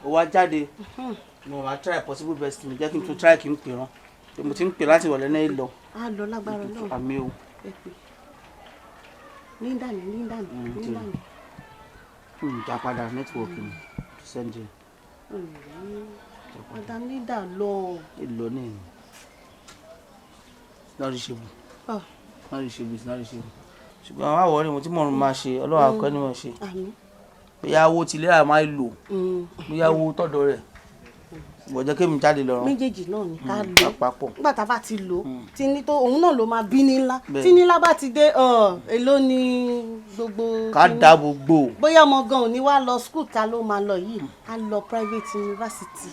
ó wá jáde mo máa try possible best mi jẹ́ kí n tún try kí n pè rán mo ti ń pè láti wọlé náà lọ. a lọ lágbára náà. àmì o. Linda ni. já padà network mi to send you. madam Linda lọ. èlò ní not reachable. not reachable. ṣùgbọ́n àwọn àwọ̀ ni mo ti mọ̀ ọ́n máa ṣe ọlọ́wà akọ́ ni wọ́n ṣe. bóyá owó tilé à máa lò bóyá owó tọ̀dọ̀ rẹ̀ bọ̀jẹ́ kémi jáde lọ́rùn. méjèèjì náà ni ká lò papọ̀. nígbà tá a bá ti lò tí ní tó òun náà ló máa bí ní ńlá tí ní ńlá bá ti dé èló ni gbogbo. ká dáàbò gbò. bóyá ọmọ gan ò ní wá lọ skul ta ló máa lọ yìí á lọ private university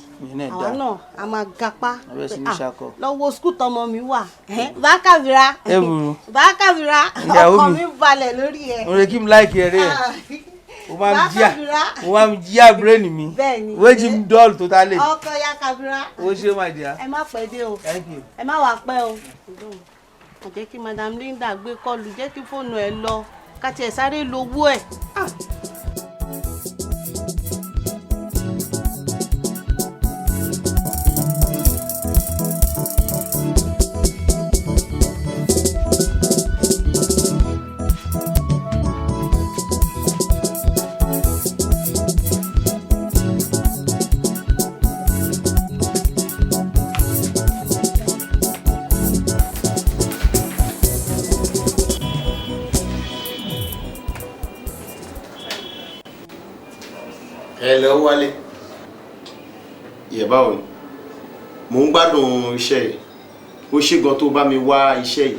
àwa náà a máa gapá lọ́wọ́ skul tọmọ mi wà bákàbíra ọkọ mi balẹ̀ lórí ẹ̀. mo rẹ kí n láìkì ẹ rẹ mo máa ń jíà brain mi wéjì ń dọ́ọ̀lù tó tá lè. ọkọ ya kabira. o ṣe my dear. ẹ má pẹ́ dé o ẹ má wàá pẹ́ o. ẹ jẹ́ kí madam Linda gbé kọlù jẹ́ kí fóònù ẹ lọ ká tiẹ̀ sáré lowó ẹ̀. Hello Wálé. Yẹ̀ báwo ni? Mo ń gbádùn iṣẹ́ yìí. Ó ṣe gan tó bá mi wá iṣẹ́ yìí.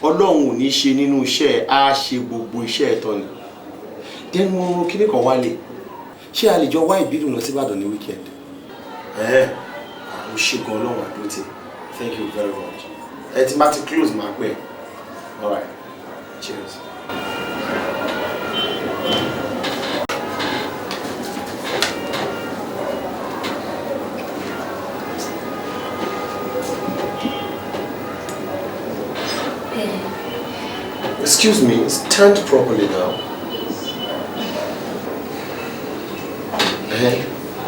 Ọlọ́run ò ní ṣe nínú iṣẹ́ á ṣe gbogbo iṣẹ́ ẹ̀ tán ni. Dẹ́nu kíní kan Wálé. Ṣé a lè jọ wá ìbídùn lọ sí Ìbàdàn ní weekend? Ó ṣe gan Ọlọ́run àdótì. Thank you very much. Ẹ ti bá ti close máa pẹ́. All right. Cheers. Excuse me, stand properly now.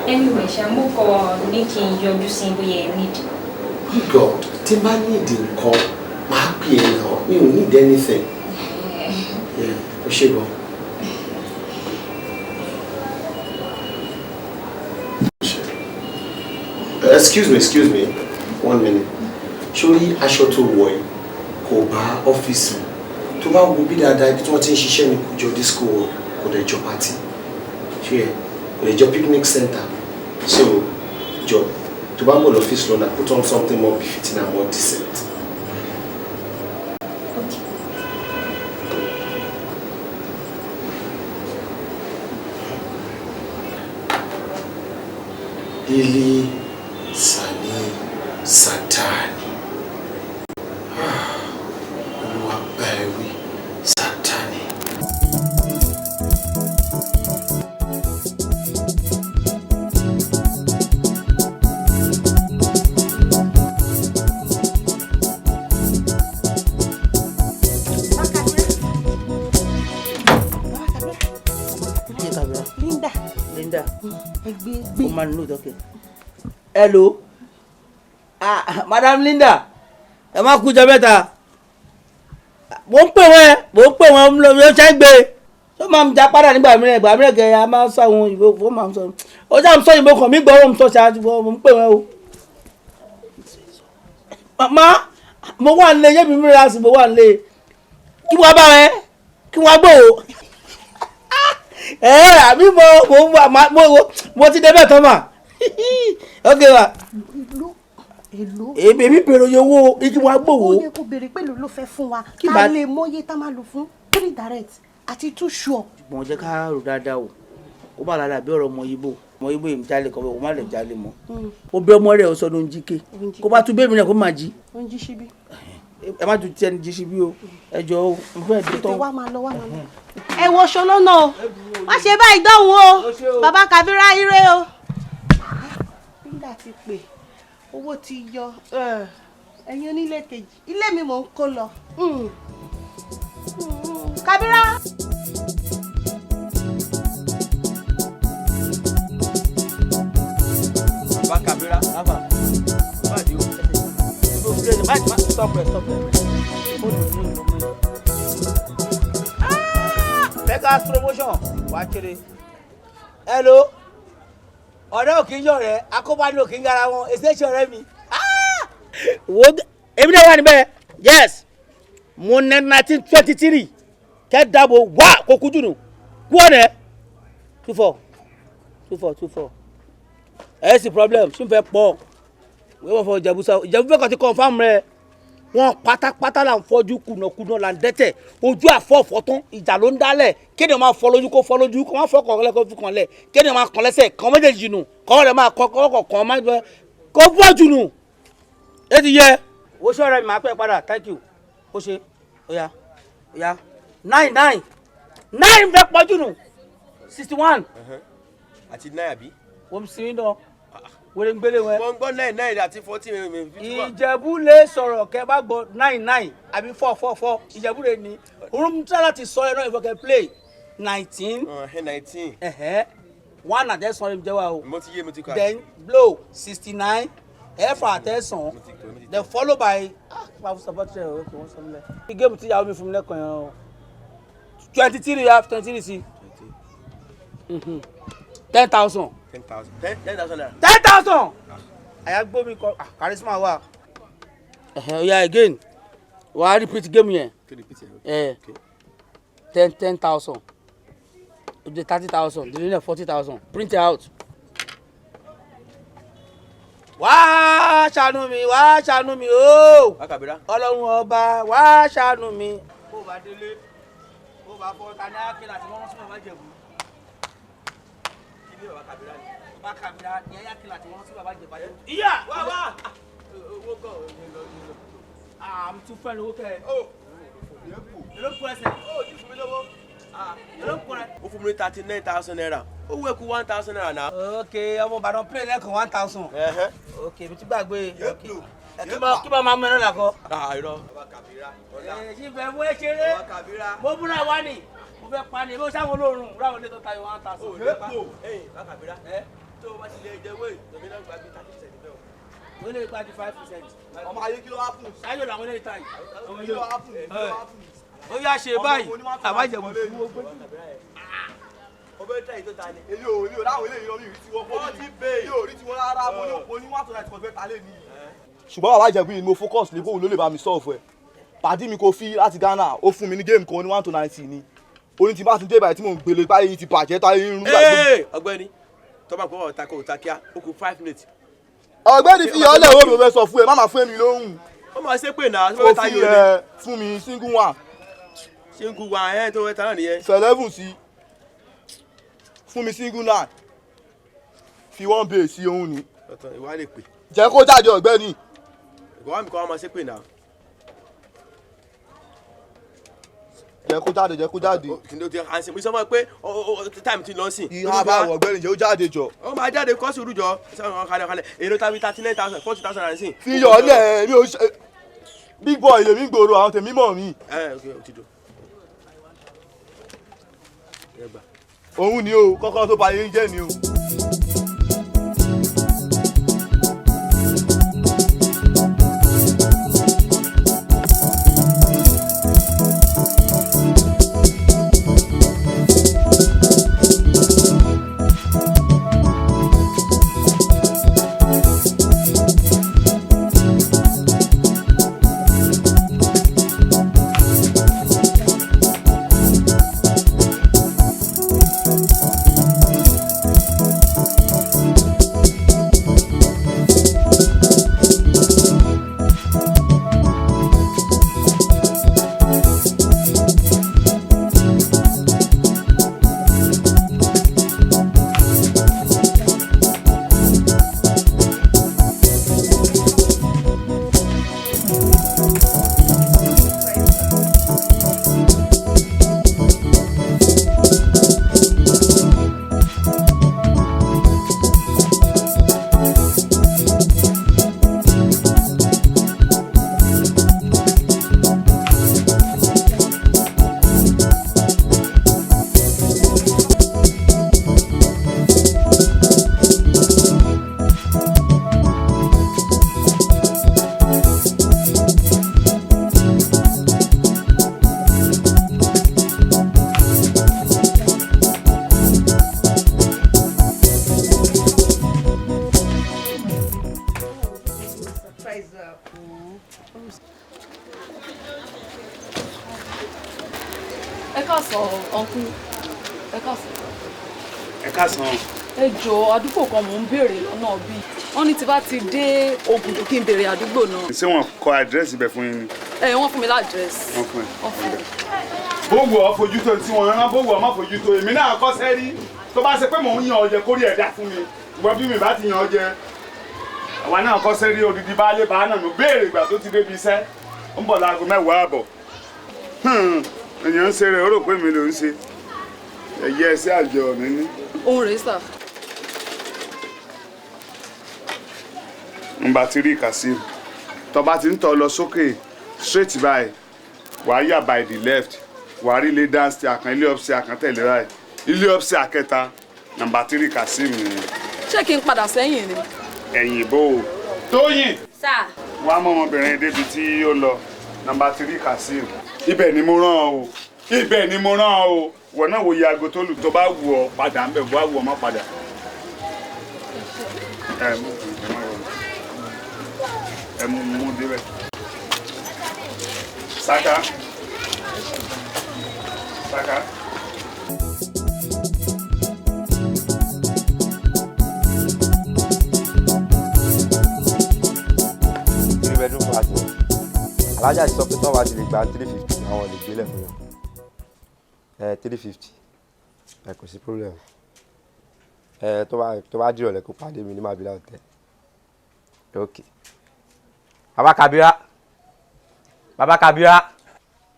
Anyway, Shamuko making your using we need. God, tí bá need nǹkan, máa pè é now. We don't need anything. Yeah, ó ṣe gan. Excuse me. 1 minute. Surely aṣọ tó wọ̀ yìí kò bá ọ́fíìsì mi. Tó bá wo bí dáadáa ibi tí wọ́n ti ń ṣiṣẹ́ ní kò jọ disco kò dẹ̀ jọ party ṣé ẹ kò dẹ̀ jọ picnic center so jọ tó bá ń bọ̀ lọ́fíìsì lọ́nà put on something more befitting and more decent. Ili Sani Satani. Olúwabẹ̀wí Sátánì. Linda. Woman no okay. Hello. Madam Linda. Ẹ má kú jọ mẹ́ta. Mo ń pè wọ́n lọ bí ó ṣe ń gbé. Ṣé máa ń ja padà nígbà mìíràn kẹ́ a máa ń sọ àwọn ìbò fún máa ń sọ. Ó já ń sọ ìbò kan mi gbọ́ wọ́n sọ ṣáájú mo ń pè wọ́n o. Màmá mo wà nílé yé mi mìíràn sí mo wà nílé. Kí wọ́n bá wọn kí wọ́n gbọ́ o. Àbí mo ti débẹ̀ tán mà. ok wa. èlò. èmi bèrè oye owó ìdí wa gbòòwò. ó yẹ kó béèrè pé ló fẹ́ fún wa ká lè mọyé tá máa lò fún 3 direct àti 2 sure. ṣùgbọ́n jẹ́ ká rò dáadáa o ó bá lára bí ọ̀rọ̀ ọmọ Ìgbò yìí jalè kọ́ ó má lè jalè mọ́ ó bẹ ọmọ rẹ̀ ó sọ ló ń jí ké kó bá tún bẹ́ẹ̀ mi náà kó máa jí. ó ń jí síbí. ẹ má tún tiẹ̀ ní jí síbí o ẹ jọ o mo fẹ́ dé tán. tètè wá máa lọ. ẹ wo ṣo lọ́nà o má ṣe báyìí dánwò o bàbá Kàbírà ire o. nígbà tí pé owó ti yọ ẹ̀yin onílé kejì ilé mi mò ń kó lọ. Kàbírà. Bàbá Kàbírà bàbá di o stop it. Vegas promotion wá kéré. Hello ọ̀rẹ́ òkè yọ̀ rẹ̀ akóbáni òkè ń gara wọn èsì èsì ọ̀rẹ́ mi. Wo èmi náà wà níbẹ̀ yes mo ní 1923 kẹ́ dábò wá kó kú jùnú kú ọ̀nẹ́ 24 ẹ̀ sì problem ṣì ń fẹ́ pọ̀ wọ́n fọ ìjẹ̀bú fẹ́ kàn ti confam rẹ̀ wọ́n pátápátá là ń fọ́jú kùnàkùnà là ń dẹ́tẹ̀ ojú àfọ́fọ́ tán ìjà ló ń dálẹ̀ kéde máa fọ́ lójú kó fọ́ lójú kó máa fọ́ kàn lẹ́kọ̀ọ́ fi kàn lẹ̀ kéde máa kàn lẹ́sẹ̀ kàn méjèèjì nù kàn rẹ̀ máa kàn máa gbẹ kó bọ́ jù nù ẹ ti yẹ. o ṣe ọ̀rẹ́ mi máa pẹ́ padà thank you o ṣe oya 9 fẹ́ pọ̀ jù nù 61. àti 9 àbí. wọ́n sì ń dán wẹ́rẹ́ ń gbélé wọn. mo ń gbọ́ 9 àti 14. ìjẹ̀bú lè sọ̀rọ̀ kẹ́ bá gbọ́ 9 àbí 4 ìjẹ̀bú lè ní orun tí láti sọ ẹ̀rọ ìfọ̀kẹ́ play 19. 19. 1 àtẹ̀sán rẹ̀ jẹ́ wa o. mo ti yé mo ti kọ́. then blow 69 ẹ̀fà àtẹ̀sán then follow by máa fún support rẹ̀ okay wọ́n sọ mi lẹ̀. ní géèmù tí ìyàwó mi fún mi lẹ́kọ̀ọ́ yẹn o 23 you have 23 sí 10,000. 10,000 naira. 10,000. àyà gbó mi kọ charisma wa. oya again wà á repeat game yẹn. 10,000 o de 30,000 the remaining 40,000 print it out. wá ṣàánú mi o ọlọ́run ọba wá ṣàánú mi. bó o bá délé bó o bá fọ ta ní àkìlà tí wọ́n sún bàbá Jẹ̀bú. ilé bàbá Kàbírà ni bàbá Kàbírà ní ẹ̀yà àkìlà tí wọ́n sún bàbá Jẹ̀bú. ìyá wá owó gan I'm too fẹ́ lówó kẹ́ ẹ. ló kú ẹsẹ̀. ó ti fún mi lówó. ló kú rẹ. ó fún mi ní 39,000 naira ó wẹ̀ kú 1,000 naira náà. ok ọmọ Ìbàdàn play lẹ́kàn 1,000. ok mi ti gbàgbé kí bá máa mú ẹran làkọ. irọ́ bàbá Kàbírà. ṣì fẹ́ mú ẹ ṣeré mo múra wá ní mo fẹ́ pa ni mo sáwọn olóorun ráwọn ilé tó tayọ 1,000. ó lè pò bàbá Kàbírà tó o bá ti lè jẹ wéè tòmí náà gbàgbé 30% bẹ́ẹ̀ o. ó lè gba 5%. ọmọ ayé kí ló wá fún. sáyò làwọn ilé ìta yìí. ọmọ kí ló wá fún. ó yá ṣe báyìí àbájẹ̀bù fún owó gbé. ọbẹ̀ tẹ̀ yìí tó ta ni. èyí ò láwọn eléyìí lọ mi rí tiwọn fún mi yìí ò rí tiwọn rárá mo ní wàá tó láti kọfẹ́ ta lé ní. ṣùgbọ́n bàbá Ìjẹ̀bú yìí mo focus lé bóun ló lè bá mi solve ẹ̀ pàdé mi kò fi láti Ghana ó fún mi ní game kan ní 1 to 90 ni oní tí bá ti dé báyìí tí mò ń gbélé báyìí yìí ti bàjẹ́ táyé ń rún gbàgbé. ọ̀gbẹ́ni tọ́ba gbọ́ ọ̀tá kò ta kíá ó kù 5 minutes. ọ̀gbẹ́ni fi yọ̀ọ́lẹ̀ owó mi ò fẹ́ sọ fún ẹ má máa fún mi lóhùn. ó máa ṣe pé náà tó ó fẹ́ ta fi yóò lé. fún mi single one. single one ẹ̀ tó fẹ́ ta náà nìyẹn. fẹ̀lẹ́fù sí fún mi single nine fi 1 bay sí òun ni. ọ̀tọ̀ ìwà lè pè. jẹ́ kó jáde ọ̀gbẹ́ni. ìgbà mi kọ́ wa máa ṣe pé náà. jẹ́ kó jáde jẹ́ kó jáde. kìnìún ti hàn sí mi sọ fún ẹ pé táìmù ti lọ sí. ìhà bá wọ ọ̀gbẹ́ni jẹ́ ó jáde jọ. ó máa jáde kọ́ sùúrù jọ sọ́wọ́n kalẹ̀ èrò tàbí 39,000 40,000 and sin. fi yọ̀ọ́lẹ̀ mi ò ṣe big boy lèmi gbòòrò àwọn tèmi mọ̀ mi. òun ni o kọ́kọ́ tó ba yín jẹ́ ni o. Ẹ káàsán ọ̀nkú. Ẹ káàsán. Ẹ káàsán. Ẹ jọ̀ọ́ àdúgbò kan mò ń béèrè lọ́nà bí. Wọ́n ní tí bá ti dé Ògùdù kí n béèrè àdúgbò náà. Ṣé wọ́n kọ àdírẹ́sì ibẹ̀ fún yín ni? Wọ́n fún mi ládírẹ́sì. Wọ́n fún ẹ. Wọ́n fún mi. Bówù ọ fojú tó tí wọ́n rán bówù ọ má fojú tó èmi náà kọ́ sẹ́rí tó bá ṣe pé mò ń yan ọjẹ kórìí ẹ̀dá fún mi ìwọ bí mi bá ti yan ọjẹ àwa náà kọ́ sẹ́rí odidi baálé bá náà ló béèrè ìgbà tó ti débi iṣẹ́ ó ń bọ̀ láago 10 àbọ̀ èèyàn ń ṣe rẹ̀ ó rò pé mi ló ń ṣe ẹ̀yẹ ẹsẹ̀ àjọ mi ní. Òun rèé sà. ń bá ti rí Kasim tó bá ti ń tọ́ lọ sókè straight by wàá yà by the left wàá rí ilé downstairs kan ilé upstairs kan tẹ̀lé right ilé upstairs kẹta nàmbà 3 Kasim nìyẹn. Ṣé kí n padà sẹ́yìn ni? ẹ̀yìn bò ó Tóyìn Sà. wàá mọ ọmọbìnrin débi tí ó lọ nàmbà 3 Kasim ibẹ̀ ni mo rán ọ o ibẹ̀ ni mo rán ọ o wọ̀ náà wo iye aago tó lù tó bá wù ọ padà ń bẹ̀ bó bá wù ọ má padà. ẹ mú débẹ̀. Saka. Saka. Three bedroom flat ni. Alájà ti sọ pé tọ́wọ́ ti lè gba 350 àwọn lè gbélé fún yàn. 350. Kò sí problem. Tó bá dìrọ̀lẹ́ kó pàdé mi ní Mabila Hotel. Okay. Baba Kabira. Baba Kabira.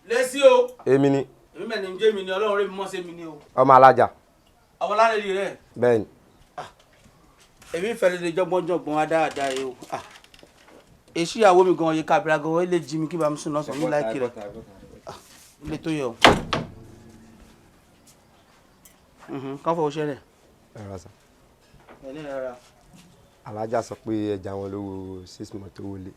Lẹ́sí o. Èmi ni. Èmi mẹ́ni ń jẹ́ mi ni Ọlọ́run rẹ̀ mi mọ́ sí mi ni o. Ọmọ alájà. Ọmọ lálẹ́ rẹ̀. Bẹ́ẹ̀ni. Èmi ń fẹ́lẹ́ de jọ́gbọ́njọ́gbọ́n adáadáa yìí o. Èsì ìyàwó mi gan-an yìí Kabira gan-an ó lè jí mi kí bá mi sùn lọ́sàn-án mi láìkí rẹ̀. Ilé tó yẹ o. Kán fọwọ́ ṣẹlẹ̀. Ẹ̀rọ sà. Ẹ̀ní ẹ̀rọ. Alájà sọ pé ẹja wọn lówó 6 months tó wọlé.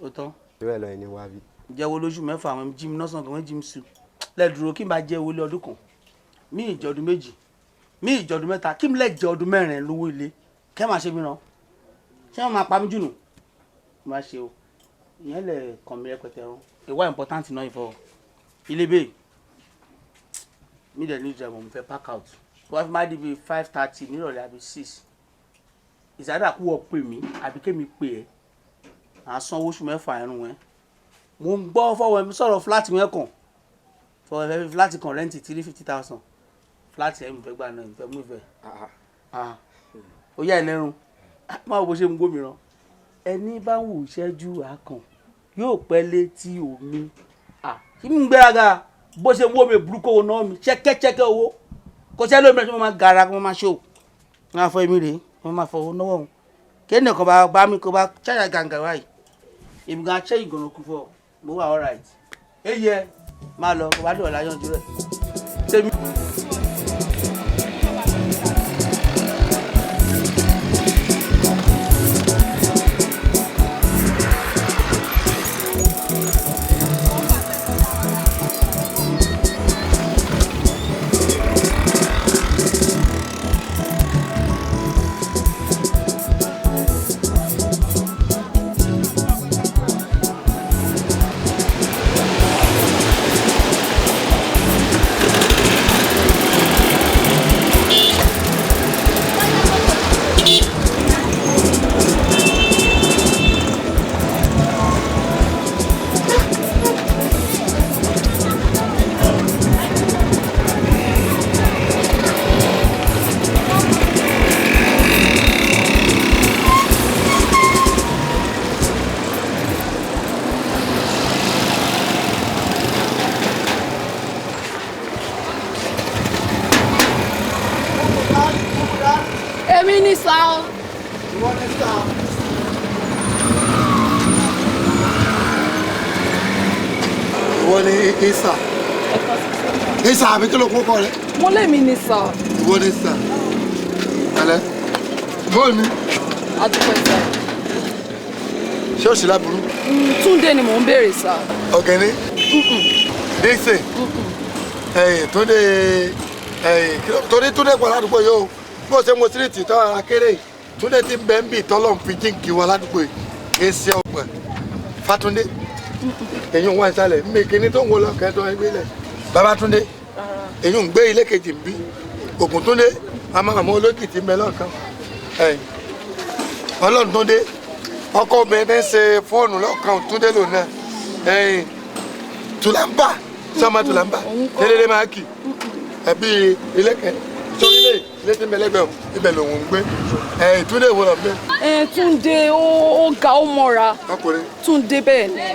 Ó tán. Ìwé ẹ̀ lọ ẹni wá bí. Jẹ́wọ́ lóṣù mẹ́fà àwọn jí mi lọ́sàn-án kan wọ́n jí mi sùn. Lẹ́ẹ̀dúró kí n bá jẹ́ owó ilé ọdún kan. Mí ìjọdún méjì. Mí ìjọdún mẹ́ta. Kí n lè jẹ ọdún 4 lówó ilé. Kẹ́ máa ṣe mí ràn. Ṣé wọ́n máa pa mí jù nù? Má ṣe o. Ìyẹn lè kàn mí rẹpẹtẹ rán. Ìwà important náà ìfọ̀. Ilé bẹ́ẹ̀. Mí dẹ̀ ní ìjọba mo fẹ́ pack out. Wọ́n fi máa di bíi 5:30 nírọ̀lẹ́ àbí 6. Ìsàdà kú ọ pè mí àbí kémi pè ẹ́. À ń sanwó oṣù mẹ́fà ẹ̀rùn ẹ̀. Mo ń gbọ́ fọwọ́ mi sọ̀rọ̀ fúláàtì wọn kàn. Fọwọ́ ẹ fẹ́ fi fúláàtì kan rẹ́ǹtì 350,000. Fúláàtì ẹ̀ mi fẹ́ gbà náà ìfẹ́ mú ìfẹ́. Ó yá ẹlẹ́run. Máa wo bó ṣe ń gómìnà. Ẹni bá ń wù ìṣẹ́jú àkàn yóò pẹ́ létí omi. Kí mi ń gbéraga bó ṣe ń wó mi burúkú owó náà mi ṣẹ́kẹ́ṣẹ́kẹ́ owó. Kò sẹ́ lómi rẹ̀ tí mo máa gara kí mo máa ṣó. Wọ́n á fọ èmi rèé wọ́n máa fọ owó náwó òun. Kéènì kan bá mi kó bá ṣáyà gàǹgà báyìí. Èmi gan aṣẹ́ ìgànnà kú fọ́ mo wà all right. Eyẹ máa lọ kó bá dùn ọ̀la yanjú rẹ̀. Tèmi. Èmi ni sà o. Ìwọ ni sà. Ìwọ ni Isa. Isa àbí kí ló kó kọ rẹ? Mo lé mi ni sà. Ìwọ ni sà. Ẹlẹ. Bóyá ni. Adúpẹ́ sà. Ṣé o sì láburú? Túndé ni mò ń béèrè sà. Ọ̀gẹ̀ni. Dixie. Túndé torí Túndé pọ̀ ládùúgbò yìí o. Bó ṣe mo síríìtì tán ara kéré Túndé ti bẹ́ẹ̀ ń bì tọ́lọ̀ ń fi jíǹkì wọn ládùúgbò yìí kì í ṣe ọgbọ̀n Fátúndé èyí ń wá ìsàlẹ̀ mèkìní tó ń wọ lọ́kẹ́ tó ń gbé lẹ̀ Babátúndé èyí ń gbé ilé kejì ń bí Ògúntúndé àmọ́ olókìtì mẹ́lọ́kan Ọlọ́run tó dé ọkọ obìnrin ṣe fóònù lọ́kàn Túndé lò náà Tùlàmbà sọmọ Tùlàmbà tẹ́lẹ̀lẹ́ máa kì ẹbí ilé kẹ sórí ilé tí mẹlẹgbẹ ibẹ̀ lòun ń gbé Túndé wo lọ gbé. Túndé ó ga ó mọ́ra. Túndé bẹ́ẹ̀ ni.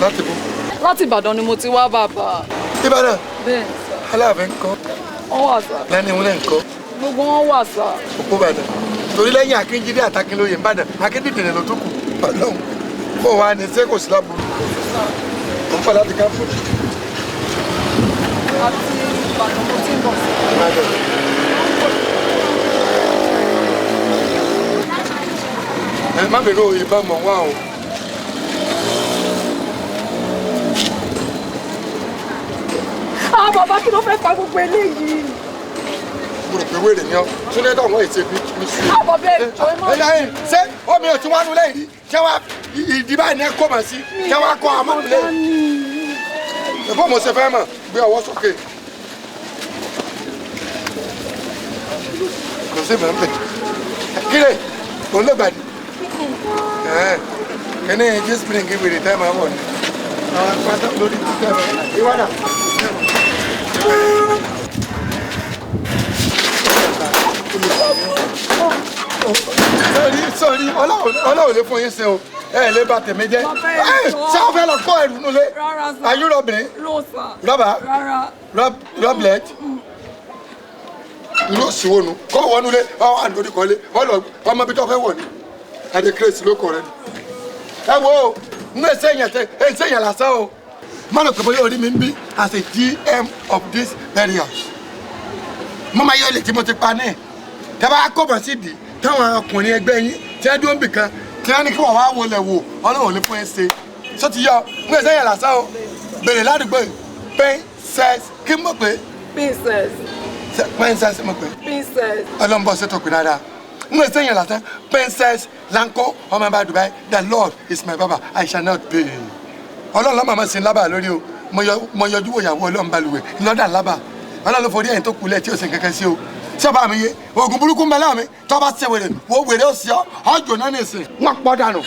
láti bó. láti Ìbàdàn ni mo ti wá bàbá. Ìbàdàn. bẹ́ẹ̀. Aláàfin ńkọ́. wọ́n wà sá. lẹ́ni ìwúlẹ̀ ńkọ́. gbogbo wọn wà sá. òpó Ìbàdàn torí lẹ́yìn Akínjídé àtàkínlóye Ìbàdàn Akíndìdìrẹ̀ ló tó kù Ọlọ́run kó wa ní ṣé kò sí láburú. mo ń pọ̀ láti ká fún mi. àti Ìbàdàn mo ti ń bọ̀ sí. ẹ má bèrè ìbọn mọ̀ wá o. Bàbá kí ló fẹ́ fa gbogbo eléyìí? mo rò pé wèrè ni ọ Túndé tó àwọn èsè bí mi sí. Bàbá ẹ jọ ẹ má. ẹ yáyìn ṣé omi ò tí wọ́n á nulẹ̀ yìí ṣé wàá ìdí báyìí ní ẹ kó mà sí ṣé wàá kọ́ àmọ́ nulẹ̀ yìí. ẹ̀fọ́ mo ṣe fẹ́ mọ̀ gbé ọwọ́ sókè. kò sí mọ̀ ń bẹ̀. kílè òun ló gbàdí. kíní jísìpìlì kí wèrè tẹ́ máa wọ̀ ni. àwọn apáta lórí títẹ̀ rẹ̀ ìwádà. sọ́ọ̀rí ọlọ́run lè fún yín ṣe o ẹ lè bà tèmi jẹ́ ṣé o fẹ́ lọ kọ́ ẹrù nulẹ̀ ayúrọ̀bìnrin rọ́bìlẹ̀t ló sì wọnú kọ́ wọ́n nulẹ̀ ọwọ́ àdórí kọ́lé ọmọ bí tó fẹ́ wọ̀ ni adé kérésì ló kọ̀ rẹ ni. ẹ wo n bẹ sẹ́yìn lásán o mọ́nà pẹ̀lú yóò rí mi ń bí as a GM of this area mọ́mọ́ yóò lè tí mo ti pa náà tẹ́bá kọ́bọ̀ sí di táwọn ọkùnrin ẹgbẹ́ yín tí wọ́n dúró ń bì kan tí wọ́n ní kí wọ́n wá wọlé wò ọlọ́run lè fún ẹ ṣe sọ ti yọ ń gbé sẹ́yìn lásán o bèrè ládùúgbò yìí princess kí n mọ̀ pé. princess mọ̀ pé. ọlọ́run bọ̀ ṣètò pé dáadáa ń gbé sẹ́yìn lásán princess lanko ọmọ ẹ̀bá Dubai the Lord is my baba I shall not pay. ọlọ́run lọ́mọ àmọ́ sí lábà lórí o mo yọjú wò yàwó ọlọ́run balùwẹ̀ ńlọ́dà lábà ọlọ́run ló forí ẹ̀yìn tó kulẹ̀ tí ó sì ń kẹ́kẹ́ sí o sábà mi yé oògùn burúkú ń bẹ láàmì tó bá ṣe wèrè wo wèrè ó sì ọjọ́ náà ní ìsìn wọn pọ̀ dànù.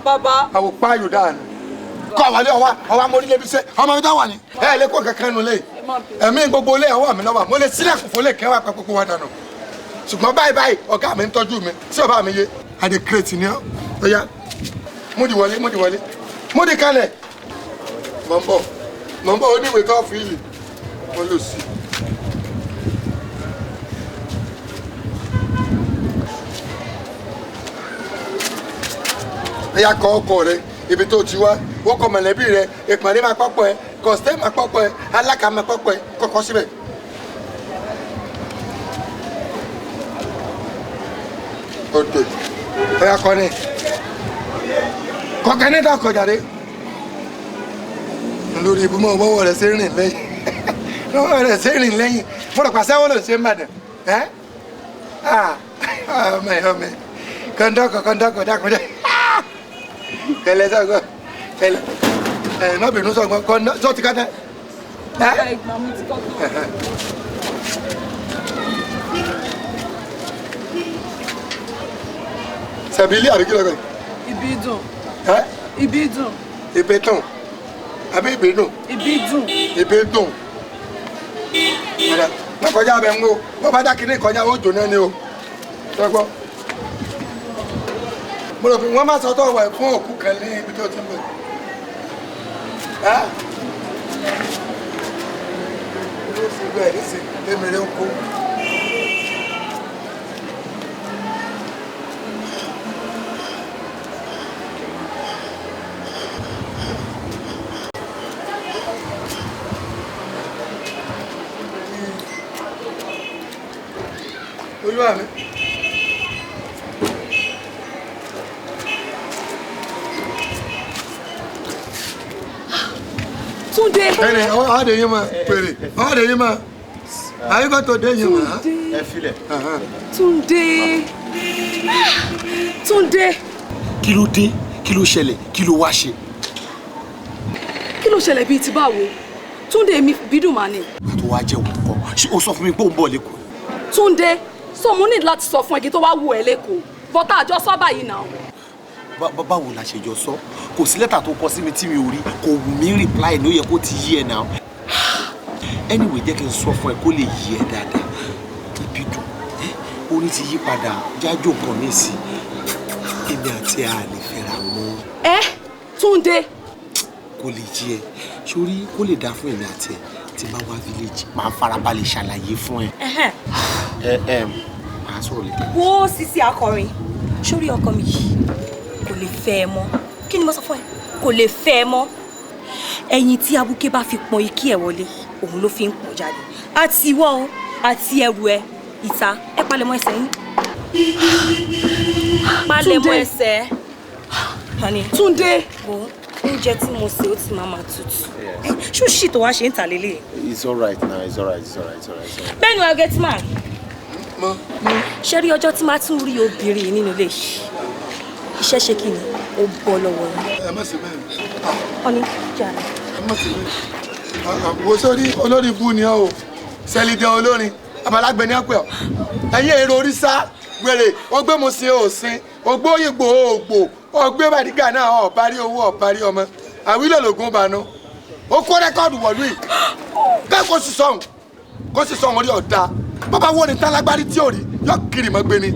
bàbá. àwọn páyò dànù. kọ́ àwálé ọwọ́ amórílẹ̀ bí sẹ́ ọmọ mi dá wà ní. ẹ lè kó kankan nu lé ẹ̀mí gbogbo lé ọwọ́ mi lọ́wọ́ mo lè sílẹ̀kùn fún lè kẹwàá pẹ́ gbogbo wa dànù. ṣùgbọ́n báyìí ọ̀gá mi ń tọ́jú mi sábà mi yé adé kírètì ni ó yá múdi wọlé múdi kalẹ̀ mọ̀ ń bọ̀ oníwèé tó fi yìí mo lò sí. ẹ̀yà kọ ọkọ rẹ ibi tó ti wá wọ́n kọ mọ̀lẹ́bí rẹ ìpàdé máa pọ́pọ́ ẹ kọ̀sítẹ́ máa pọ́pọ́ ẹ alákà máa pọ́pọ́ ẹ kọ́kọ́ síbẹ̀. òde ẹ̀yà kọ ni kọ̀kẹ́ ní dàkọ̀ jáde lórí ibùmọ̀ ọwọ́ rẹ̀ ṣe rìn lẹ́yìn ọwọ́ rẹ̀ ṣe rìn lẹ́yìn fọlọ́ pàṣẹ wọ́n lè ṣe ń bàdàn ẹ́ ọmọ kọ́ńdọ́kọ̀ dákúndé kẹlẹ sọgbọn kẹlẹ má bínú sọgbọn kọ́ńdọ́ sọ ti ká tẹ. sẹ̀bílì àbí kí lọ́kọ̀ yìí. ibi dùn. ibi dùn. ibi dùn àbí ibi dùn. ibi dùn. ibi dùn. má kọjá abẹ ń wo bó bá dákìní kọjá ó jò náà ni o sọgbọn. mo rò pé wọ́n máa sọ tó wà fún òkú kan ní ibi tó ti ń bọ̀. ló fi bẹ́ẹ̀ ní sí lémèrè ń kó. Olúwa mi. Túndé. Ẹnì ọ̀hádé yín ma pèrè ọ̀hádé yín ma àyíkọ́tò dé yín ma. Ẹ filẹ̀. Túndé. Túndé. Kí ló dé? Kí ló ṣẹlẹ̀? Kí ló wá ṣe? kí ló ṣẹlẹ̀ bíi ti báwo Túndé mi bídùn mà ní. tó wá jẹ́ òun kọ́ ṣé o sọ fún mi pé òun bọ̀ lẹ́kọ̀ọ́. Túndé so mo ní láti sọ fún ẹ kí tó wá wù ẹ́ lẹ́kọ̀ọ́ bọ́tà àjọ sọ báyìí náà. báwo la ṣe jọ sọ kò sí lẹ́tà tó kọ sí mi tí mi ò rí kò wù mí reply ní ó yẹ kó ti yí ẹ náà. anyway jẹ́ kí n sọ fún ẹ kó lè yí ẹ dáadáa ìbídùn orí ti yí padà jájò kan ní sí èmi àti a lè fẹ́ra mọ́. Túndé. kó lè jí ẹ sórí kó lè dá fún èmi àti ẹ tí bá wá village máa farabalẹ̀ ṣàlàyé fún ẹ. máa sọ̀rọ̀ lè. wo Sisi akọrin sórí ọkọ mi yìí kò lè fẹ́ ẹ mọ́ kí ni mo sọ fún ẹ kò lè fẹ́ ẹ mọ́ ẹyin tí abuké bá fi pọn ikí ẹ wọlé òun ló fi ń pọn jáde àti ìwọ àti ẹrù ẹ ìta ẹ palẹ̀mọ́ ẹsẹ̀ yín palẹ̀mọ́ ẹsẹ̀ Túndé oúnjẹ tí mo sè ó ti máa tutù ṣúṣì tó wá ṣe ń tà lélẹ̀. It's all right now, it's all right, it's all right, it's all right. bẹ́ẹ̀ni wàá gẹ́tí máa ṣe rí ọjọ́ tí máa tún rí obìnrin nínú ilé iṣẹ́ ṣe kí ni ó bọ́ lọ́wọ́ yín. ẹ má ṣe bẹ́ẹ̀. ọ̀ní jà ní. ẹ má ṣe bẹ́ẹ̀. wo sórí olórí ibú ni ọ o sẹ́lídẹ́ olórin abalágbẹ̀ ní ọ̀pẹ̀ ọ̀ ẹ̀yìn èrò oríṣà wèrè ọgbẹ́ mo sin òsín ògbó òyìnbó ògbò ọgbẹ́ bàdígà náà ọ̀parí owó ọ̀parí ọmọ àwílò lògùn bànú ó kó rẹ́kọ̀dù wọ̀lú yìí bẹ́ẹ̀ kó sì sọ̀hún orí ọ̀dà bàbá wo ni tálágbárí tí ò rí yọ kiri mọ́ gbé ni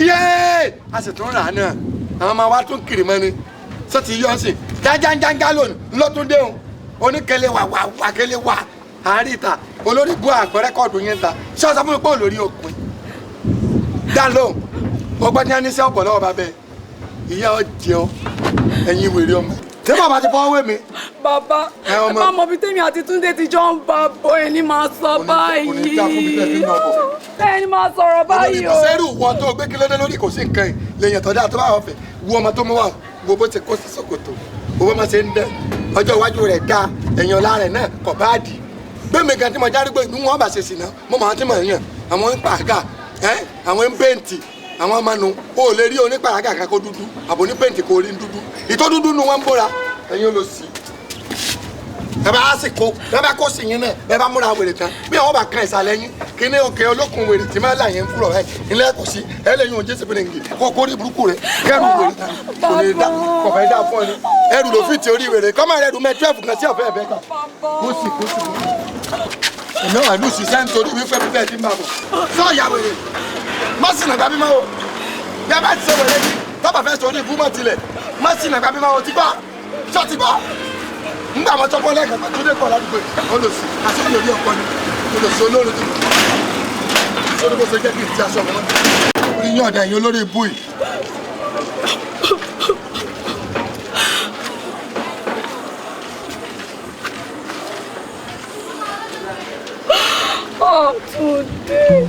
yéé a sì tún rà á náà àwọn ọmọ wa tún kiri mọ́ ni sọ́tì yọ sí jájájájá lónìí ńlọ́túndé òun oníkẹ́lẹ́ wà kẹ́lẹ́ wà àárín ìta olórí bú àgbọ̀ rẹ́kọ̀dù yẹn ta ṣé ọ̀sán fún mi pé olórí òpin dá lóhùn ọgbọ́n ní anísẹ́ ọ̀pọ̀ lọ́wọ́ bá bẹ́ẹ̀ ìyá ọ jẹun ẹ̀yin wèrè ọmọ tí bàbá ti fọwọ́ wé mi. bàbá ẹ má mọ bí tèmi àti Túndé ti jọ ń bá bọ ẹni máa sọ báyìí ẹni máa sọ̀rọ̀ báyìí o. sẹ́rù wọ tó gbé kílódé lórí kò sí nǹkan yìí lèèyàn tọ́jú àtọ́ báwọn fẹ́ wo ọmọ tó mú wà wo bó ti kó sí ṣòkòtò owó máa ṣe ń dẹ ọjọ́ iwájú rẹ̀ dá ẹ̀yìn ọ̀la rẹ̀ náà kọ̀ bá dì gbẹ̀mí gan tí mo jáde gbé ìlú wọn bá ṣe sí náà mo máa ti mọ̀ yàn àwọn ń pàgà àwọn ń bẹ́ǹtì àwọn ọmọnù o lè rí onípàràgà kan kó dúdú àbò ní pẹ́ǹtì kó rí dúdú ìtọ́ dúdú nu wọn ń bóra ẹ̀yin ò lọ sí ẹ bá sì kó ẹ bá kó sí yín náà ẹ bá múra wèrè tán bí àwọn bá kan ìsàlẹ̀ yín kí ní òkè olókun wèrè tí máa là yẹn ń kúrọ̀ ẹ ilé ẹ̀kọ́ sí ẹ lẹ́yìn òun jésù bìrìngì kó kó rí burúkú rẹ kẹrù wèrè tán kò lè dá kọfẹ́ dá fún ẹ ẹrù ló fi ti orí wèrè kọ́mọ rẹ dùn mẹ́ 12 kan sí ọ̀fẹ́ ẹ̀fẹ́ kan kó sì ẹ̀mí wà lù sí sẹ́ńtórí wípé pípẹ́ ti ń bà bọ̀ sọ́ọ̀yà wèrè má sì nàgbà bí máa wò bí a bá ti ṣe wèrè yìí tọ́ba fẹ́ sọ ní ìbúmọ̀ tilẹ̀ má sì nàgbà bí máa wò ti gbọ́ ṣọ́ ti gbọ́ ńgbà àwọn tọ́pọ̀ lẹ́ẹ̀kan tó dé pọ̀ ládùúgbò olùsí àṣírí òrí ọ̀pọ̀ ni olùsí olórin tó sórí bó ṣe jẹ́ kí n ti aṣọ wọn orí yín ọ̀dà ẹ̀yìn olórí ibú yìí. Túndé